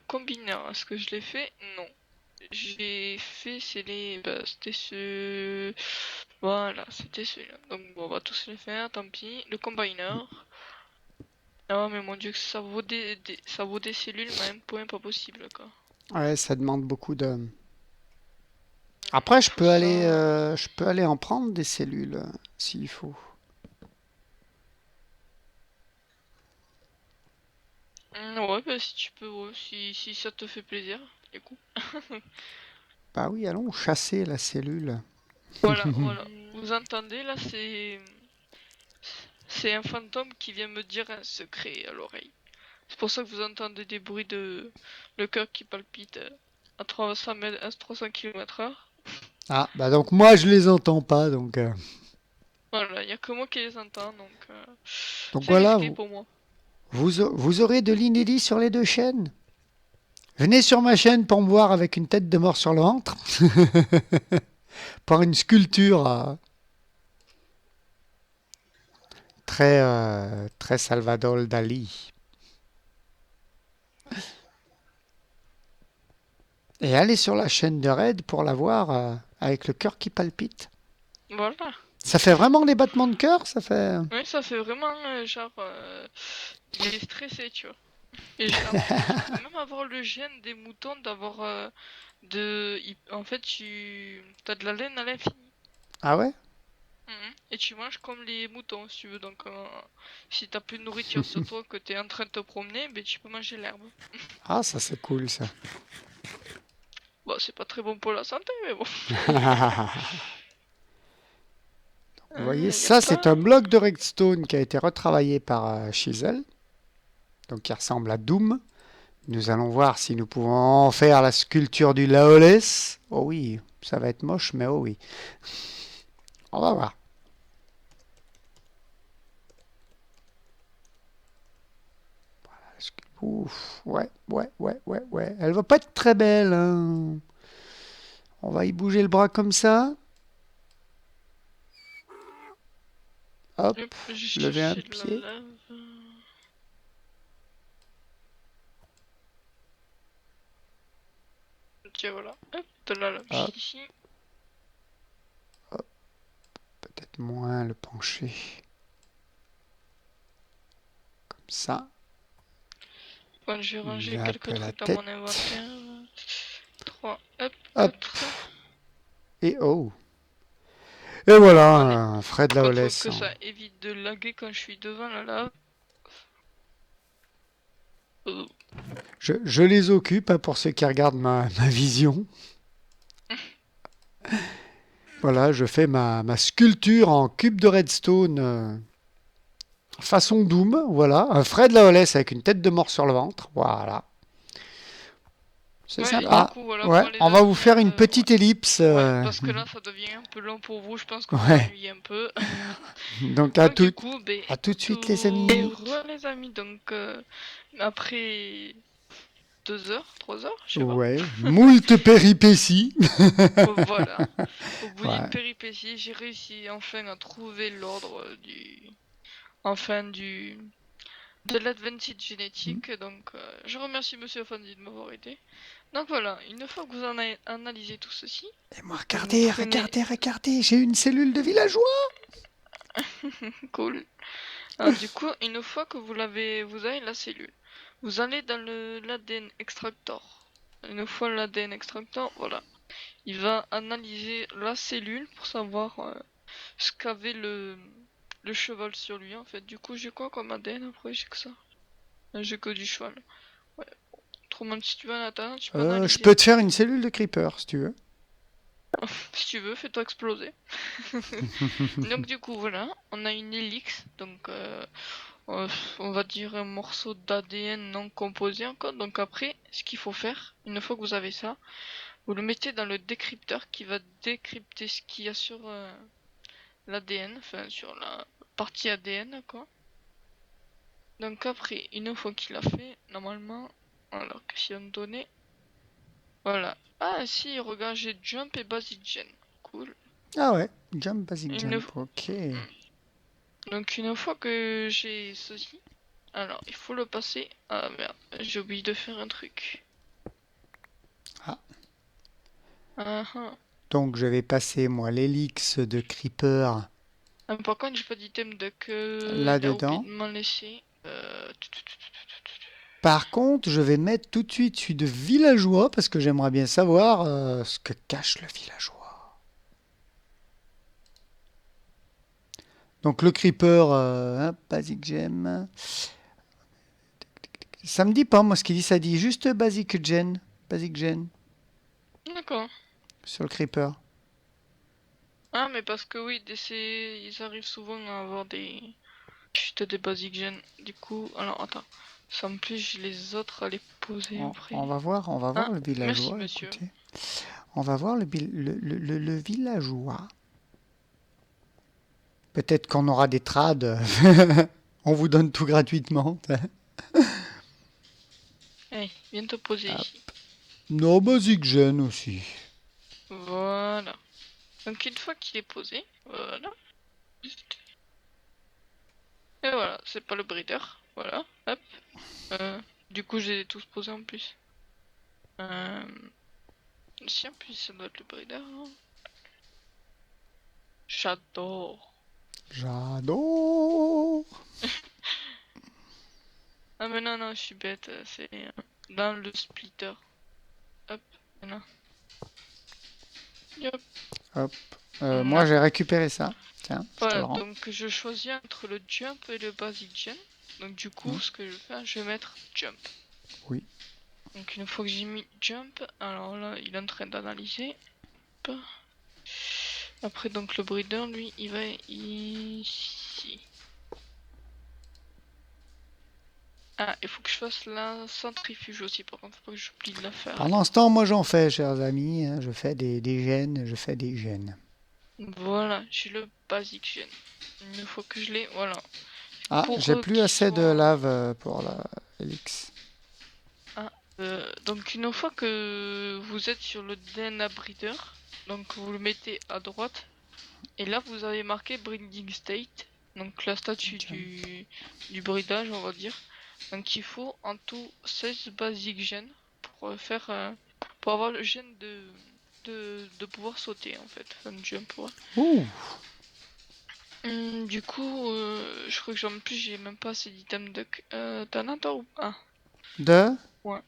Combiner, est-ce que je l'ai fait? Non. J'ai fait, c'est les. C'était ce. Voilà, c'était celui-là. Donc, bon, on va tous les faire, tant pis. Le combiner. Ah, mais mon dieu, que ça vaut ça vaut des cellules, mais un point pas possible, quoi. Ouais, ça demande beaucoup de. Après, Faut ça. je peux aller en prendre des cellules s'il faut. Ouais, bah si tu peux, ouais, si ça te fait plaisir, du coup. Bah oui, allons chasser la cellule. Voilà, voilà. Vous entendez là, c'est un fantôme qui vient me dire un secret à l'oreille. C'est pour ça que vous entendez des bruits de le cœur qui palpite à 300 mètres, à 300 km/h. Ah, bah donc moi je les entends pas, donc. Voilà, il y a que moi qui les entends, donc Donc c'est voilà, risqué pour moi. vous aurez de l'inédit sur les deux chaînes. Venez sur ma chaîne pour me voir avec une tête de mort sur le ventre, par une sculpture très Salvador Dali. Et allez sur la chaîne de Red pour la voir avec le cœur qui palpite. Voilà. Ça fait vraiment des battements de cœur, ça fait. Oui, ça fait vraiment genre. Il est stressé, tu vois. Et j'ai l'impression de même avoir le gène des moutons d'avoir. En fait, tu as de la laine à l'infini. Ah ouais? Et tu manges comme les moutons, si tu veux. Donc, si t'as plus de nourriture sur toi, que t'es en train de te promener, ben, tu peux manger l'herbe. Ah, ça c'est cool ça. Bon, c'est pas très bon pour la santé, mais bon. Vous voyez, Y a ça c'est pas. un bloc de redstone qui a été retravaillé par Chisel, donc qui ressemble à Doom. Nous allons voir si nous pouvons en faire la sculpture du Laoles. Oh oui, ça va être moche, mais oh oui. On va voir. Ouf, ouais, ouais, ouais, ouais, ouais. Elle va pas être très belle, hein. On va y bouger le bras comme ça. Hop, Hop, j'ai lever un cherché de la pied. lave. Tiens, voilà. Hop, de la lave Hop, juste ici. hop, peut-être moins le pencher. Comme ça. Bon, je vais ranger Lever un quelques peu la trucs dans tête. mon inventaire. 3, hop, Hop, 4. et oh. Et voilà, Allez. un Fred Par contre, faut Laoles. que ça évite de laguer quand je suis devant la lave. Euh, Je les occupe hein, pour ceux qui regardent ma vision. Voilà, je fais ma sculpture en cube de redstone façon Doom. Voilà, un Fred Laoles avec une tête de mort sur le ventre. Voilà, c'est Ouais, et du sympa. coup, voilà, Ouais, pour les on va vous amis, faire une petite ellipse. ouais, parce que là, ça devient un peu long pour vous. Je pense que vous Ouais, ennuyez un peu. donc Donc, du coup, ben, à tout de suite les tout amis. heureux, les amis. Donc, après 2 heures, 3 heures, je sais pas. Ouais, moult péripéties. Voilà. Au bout d'une Ouais. péripétie, j'ai réussi enfin à trouver l'ordre enfin de l'Advanced génétique. Donc, je remercie Monsieur Fondi de m'avoir aidé. Donc voilà, une fois que vous en avez analysé tout ceci, Et moi, vous regardez, prenez. regardez, regardez, j'ai une cellule de villageois. Cool. Alors, du coup, une fois que vous avez la cellule, vous allez dans l'ADN extractor. Une fois l'ADN extractor, voilà, il va analyser la cellule pour savoir ce qu'avait le cheval sur lui en fait. Du coup, j'ai quoi comme ADN après? J'ai que ça. J'ai que du cheval. Ouais. Autrement, si tu veux, Nathan, tu peux Je analyser. peux te faire une cellule de creeper si tu veux. Si tu veux, fais-toi exploser. Donc, du coup, voilà, on a une hélix. Donc, on va dire un morceau d'ADN non composé encore. Donc, après, ce qu'il faut faire, une fois que vous avez ça, vous le mettez dans le décrypteur qui va décrypter ce qu'il y a sur l'ADN, enfin sur la partie ADN, quoi. Donc après, une fois qu'il a fait, normalement, alors que si on donnait, voilà. Ah si, regarde, j'ai Jump et Basic Gen. Cool. Ah ouais, jump, basic Une... jump, ok. Donc une fois que j'ai ceci, alors il faut le passer. Ah merde, j'ai oublié de faire un truc. Ah, Ah, ah. donc je vais passer moi l'hélix de creeper Ah, par contre, j'ai pas d'item de que il a oublié là-dedans. de m'en laisser. Par contre, je vais mettre tout de suite celui de villageois parce que j'aimerais bien savoir ce que cache le villageois. Donc le creeper, basic gem. Ça me dit pas, moi ce qu'il dit, ça dit juste basic gen D'accord. sur le creeper. Ah, mais parce que oui, ils arrivent souvent à avoir chutes des basic gen. Du coup, alors attends. Ça me pige les autres à les poser après. On va voir Ah, le merci villageois. monsieur. Écoutez, on va voir le villageois. Peut-être qu'on aura des trades. On vous donne tout gratuitement. Allez, viens te poser Ah, ici. non, basic gen aussi. Voilà. Donc une fois qu'il est posé, voilà. Et voilà, c'est pas le breeder. Voilà, hop. Euh, du coup, j'ai tous posés en plus. Si en plus ça doit être le breeder, hein. J'adore. J'adore. Ah mais non, non, je suis bête. C'est dans le splitter. Hop, voilà. Yep. Hop. Moi, Voilà. j'ai récupéré ça. Tiens, je te le Voilà, rends. donc je choisis entre le jump et le basic gen. Donc du coup, Hmm. ce que je vais faire, je vais mettre jump. Oui. Donc une fois que j'ai mis jump, alors là, il est en train d'analyser. Hop. Après, donc le breeder, lui, il va ici. Ah, il faut que je fasse la centrifuge aussi, par contre, faut pas que j'oublie de la faire. Pendant ce temps, moi, j'en fais, chers amis. Hein. Je fais des gènes. Je fais des gènes. Voilà, j'ai le basic gen. Une fois que je l'ai, voilà. Ah, Pour j'ai plus qu'il assez de soit... lave pour la Helix. Ah, donc une fois que vous êtes sur le DNA breeder, donc vous le mettez à droite, et là vous avez marqué breeding state, donc la statue Tiens. du bridage on va dire. Donc il faut en tout 16 basic gènes pour faire pour avoir le gène de pouvoir sauter en fait, un jump ouais. Ouh. Du coup je crois que j'en plus j'ai même pas assez d'items de t'en as toi ou pas? De. Ouais.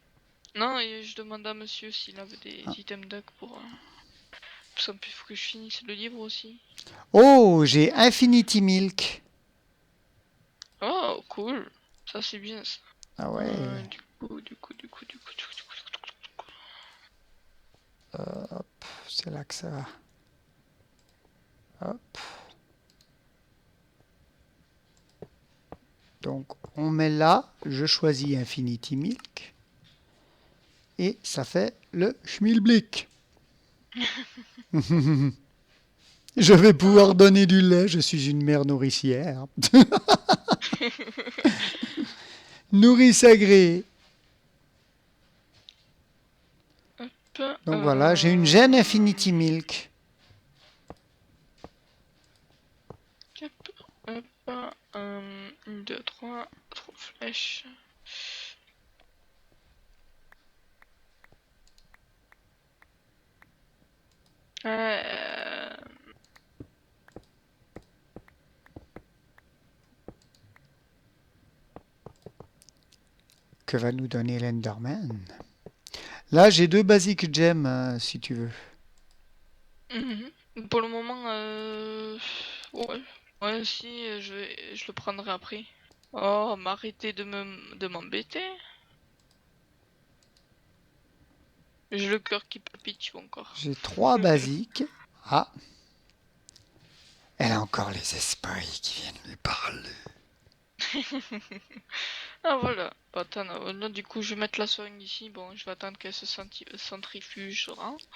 Non, et je demande à monsieur s'il avait des Ah. items duck pour. Parce qu'il faut que je finisse le livre aussi. Oh, j'ai Infinity Milk. Oh, cool! Ça, c'est bien ça. Ah ouais. Du coup. C'est là que ça va. Hop. Donc, on met là. Je choisis Infinity Milk. Et ça fait le Schmilblick. Je vais pouvoir donner du lait. Je suis une mère nourricière. Nourrice agréée. Hop, Donc voilà, j'ai une gêne Infinity Milk. hop, 1, 2, 3, 3 flèches. Euh... Que va nous donner l'Enderman? Là, j'ai 2 Basic Gems, si tu veux. Pour le moment, ouais. Ouais, si, je le prendrai après. Oh, m'arrêtez de m'embêter. J'ai le cœur qui palpite encore. J'ai 3 basiques. Ah, elle a encore les esprits qui viennent lui parler. Ah voilà, bah, attends, là du coup je vais mettre la seringue ici, bon je vais attendre qu'elle se centrifuge, hein. Sinon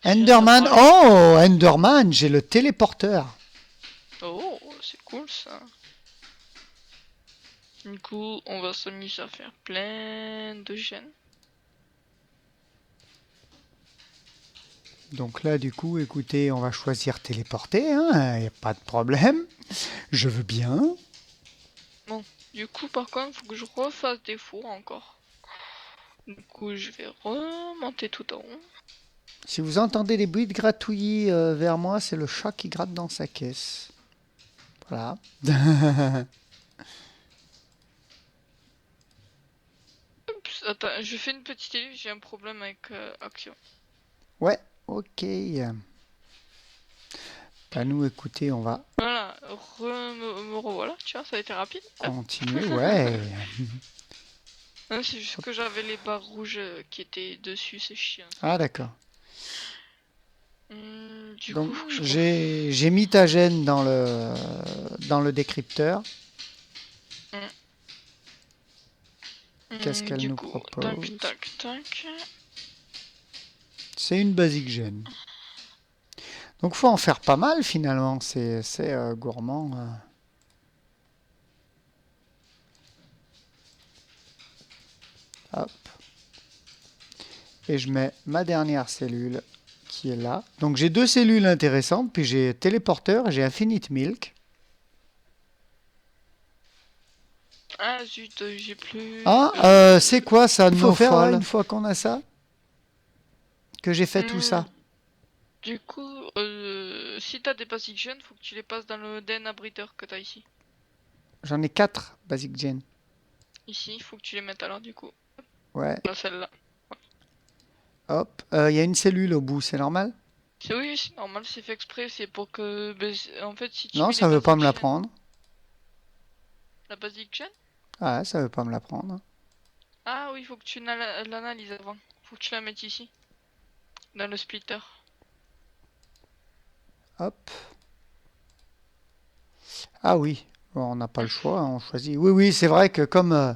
ça Enderman, fera... oh, Enderman, j'ai le téléporteur. Oh, c'est cool ça. Du coup on va s'amuser à faire plein de gènes. Donc là, du coup, écoutez, on va choisir téléporter, hein, y a pas de problème. Je veux bien. Bon, du coup par contre faut que je refasse des fours encore. Du coup je vais remonter tout en haut. Si vous entendez des bruits de gratouillis vers moi, c'est le chat qui gratte dans sa caisse. Voilà. Oups, attends, je fais une petite élue, j'ai un problème avec Action. Ouais, ok. Bah nous, écoutez, on va Voilà, me revoilà, tu vois, ça a été rapide. Hop. continuer, ouais. Non, c'est juste que j'avais les barres rouges qui étaient dessus, c'est chiant. Ah d'accord. Du Donc coup, faut que je j'ai mis ta gêne dans le décrypteur. Qu'est-ce qu'elle du nous coup, tac, propose? tac, tac. C'est une basique gêne. Donc faut en faire pas mal finalement, c'est gourmand. Hop. Et je mets ma dernière cellule qui est là. Donc j'ai 2 cellules intéressantes, puis j'ai téléporteur et j'ai Infinite Milk. Ah zut, j'ai plus. Ah, c'est quoi ça? Il faut No faire là, fall. une fois qu'on a ça? Que j'ai fait tout ça? Du coup, si t'as des basic gen, faut que tu les passes dans le DNA breeder que t'as ici. J'en ai 4 Basic Gen. Ici, faut que tu les mettes alors du coup. Ouais, Là, celle-là. hop. Il y a une cellule au bout, c'est normal? Oui, c'est normal, c'est fait exprès, c'est pour que... en fait, si tu Non, mets les ça veut pas basic me la gen... prendre. La basic gen? Ah, ça veut pas me la prendre. Ah oui, faut que tu l'analyses avant. Faut que tu la mettes ici, dans le splitter. Hop. Ah oui, bon, on n'a pas le choix, hein, on choisit. Oui, oui, c'est vrai que comme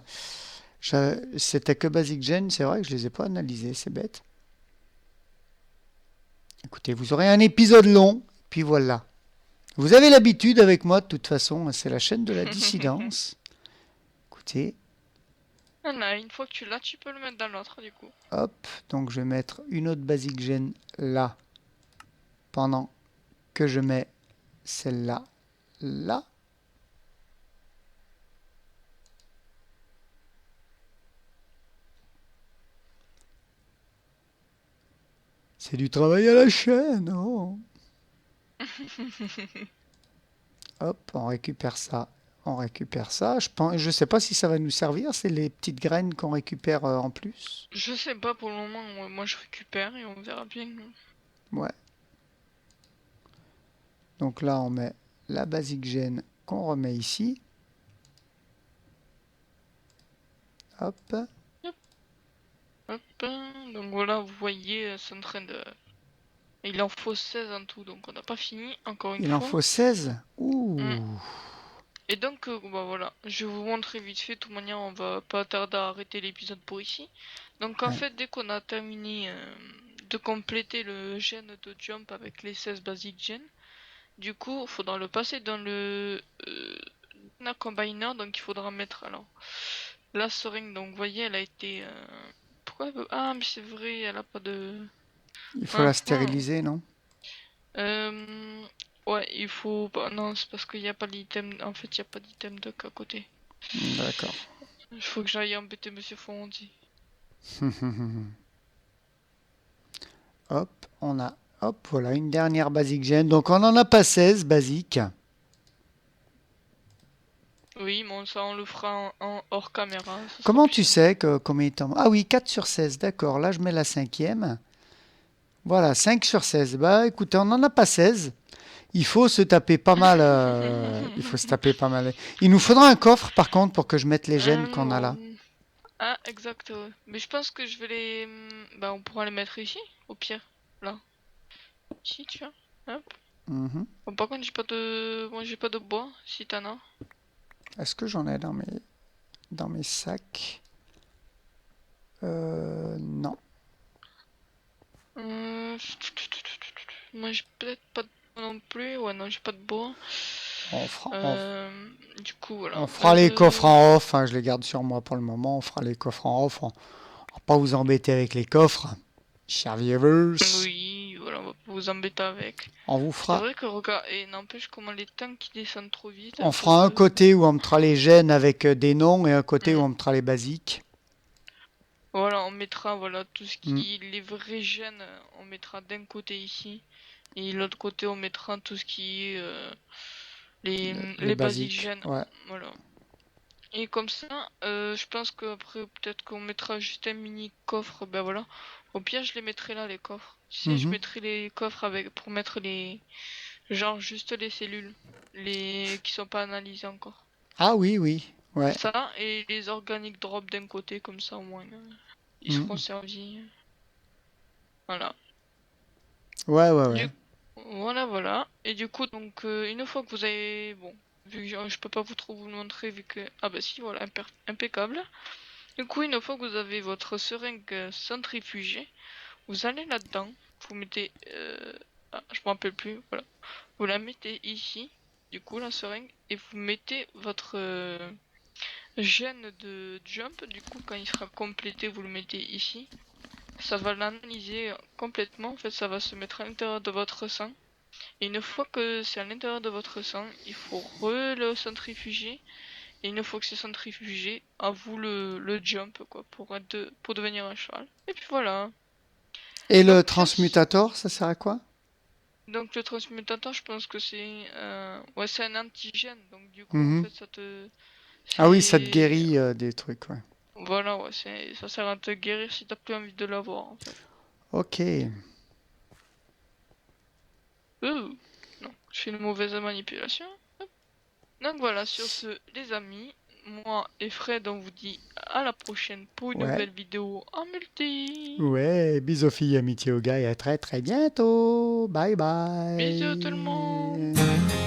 c'était que Basic Gen, c'est vrai que je les ai pas analysés, c'est bête. Écoutez, vous aurez un épisode long, puis voilà. Vous avez l'habitude avec moi, de toute façon, c'est la chaîne de la dissidence. Écoutez, Voilà, une fois que tu l'as, tu peux le mettre dans l'autre du coup. hop, donc je vais mettre une autre Basic Gen là, pendant que je mets celle-là là. C'est du travail à la chaîne. Oh. Hop, on récupère ça. On récupère ça. Je sais pas si ça va nous servir. C'est les petites graines qu'on récupère en plus. Je sais pas pour le moment, moi je récupère et on verra bien. Ouais. Donc là, on met la basic gène qu'on remet ici. Hop. Hop, hop, donc voilà, vous voyez, c'est en train de... Il en faut 16 en tout, donc on n'a pas fini, encore une Il en fois. faut 16. Mm. Ouh. Et donc, bah voilà, je vais vous montrer vite fait, de toute manière, on va pas tarder à arrêter l'épisode pour ici. Donc en Ouais. fait, dès qu'on a terminé de compléter le gène de jump avec les 16 basic gen, du coup, il faudra le passer dans le combiner, donc il faudra mettre alors la seringue, donc vous voyez, elle a été... Pourquoi ah, mais c'est vrai, elle a pas de... Il faut Hein, la hein. stériliser, non? Euh, Ouais, il faut... Bah, non, c'est parce qu'il n'y a pas d'item... En fait, il n'y a pas d'item doc à côté. D'accord. Il faut que j'aille embêter Monsieur Fondi. Hop, on a... Hop, voilà, une dernière basic gène. Donc on n'en a pas 16 basiques. Oui, mais ça, on le fera en hors caméra, ce sera Comment plus tu simple. sais que combien de temps? Ah oui, 4 sur 16, d'accord. Là, je mets la cinquième. Voilà, 5 sur 16. Bah écoutez, on n'en a pas 16. Il faut se taper pas mal. Il faut se taper pas mal. Il nous faudra un coffre, par contre, pour que je mette les gènes qu'on a là. Non. Ah, exact, ouais. Mais je pense que je vais les... Bah, on pourra les mettre ici, au pire. Là. Ici, tu vois. Hop. Mhm. Bon, par contre, j'ai pas de... Moi, j'ai pas de bois, si t'en as. Est-ce que j'en ai dans mes sacs? Non. Euh, Moi, j'ai peut-être pas de bois non plus. Ouais, non, j'ai pas de bois. On fera, on, Euh, Du coup, voilà. on fera les coffres en off, hein, je les garde sur moi pour le moment. On fera les coffres en off. On va pas vous embêter avec les coffres. Chers viewers, Oui, voilà, on va pas vous embêter avec. on vous C'est fera. vrai que regarde, et n'empêche comment les temps qui descendent trop vite, On parce fera un que... côté où on mettra les gènes avec des noms et un côté où Mm. on mettra les basiques. Voilà, on mettra voilà tout ce Mm. qui... Les vrais gènes, on mettra d'un côté ici. Et l'autre côté, on mettra tout ce qui est... Les les basiques basiques, gènes. ouais. Voilà. Et comme ça, je pense qu'après, peut-être qu'on mettra juste un mini coffre. Ben voilà. Au pire, je les mettrai là, les coffres. Tu sais, je Mhm. mettrai les coffres avec pour mettre les... Genre juste les cellules. Les qui sont pas analysées encore. Ah oui, oui, ouais. Ça, et les organiques drop d'un côté, comme ça au moins. Ils seront Mm. servis. Voilà. Ouais, ouais, ouais. Du... Voilà, voilà. Et du coup, donc, une fois que vous avez... Bon, vu que je peux pas vous trop vous le montrer, vu que... Ah bah si, voilà, impeccable. Du coup, une fois que vous avez votre seringue centrifugée, vous allez là-dedans, vous mettez... Ah, je me rappelle plus, voilà. Vous la mettez ici, du coup, la seringue, et vous mettez votre gène de jump, du coup, quand il sera complété, vous le mettez ici. Ça va l'analyser complètement, en fait, ça va se mettre à l'intérieur de votre sang. Et une fois que c'est à l'intérieur de votre sang, il faut le centrifuger. Et une fois que c'est centrifugé, à vous le jump, quoi, pour devenir un cheval. Et puis voilà. Et le Donc, transmutator, ça sert à quoi? Donc le transmutateur, je pense que c'est ouais, c'est un antigène. Donc du coup, en Mhm. fait, ça te... Ah oui, ça te C'est... guérit des trucs, ouais. Voilà, ouais, ça sert à te guérir si t'as plus envie de l'avoir, en fait. Ok. Non, je fais une mauvaise manipulation. Hop. Donc voilà, sur ce, les amis, moi et Fred, on vous dit à la prochaine pour une Ouais. nouvelle vidéo en multi. Ouais, bisous filles, amitié aux gars et à très très bientôt. Bye Bisous tout le monde! bye.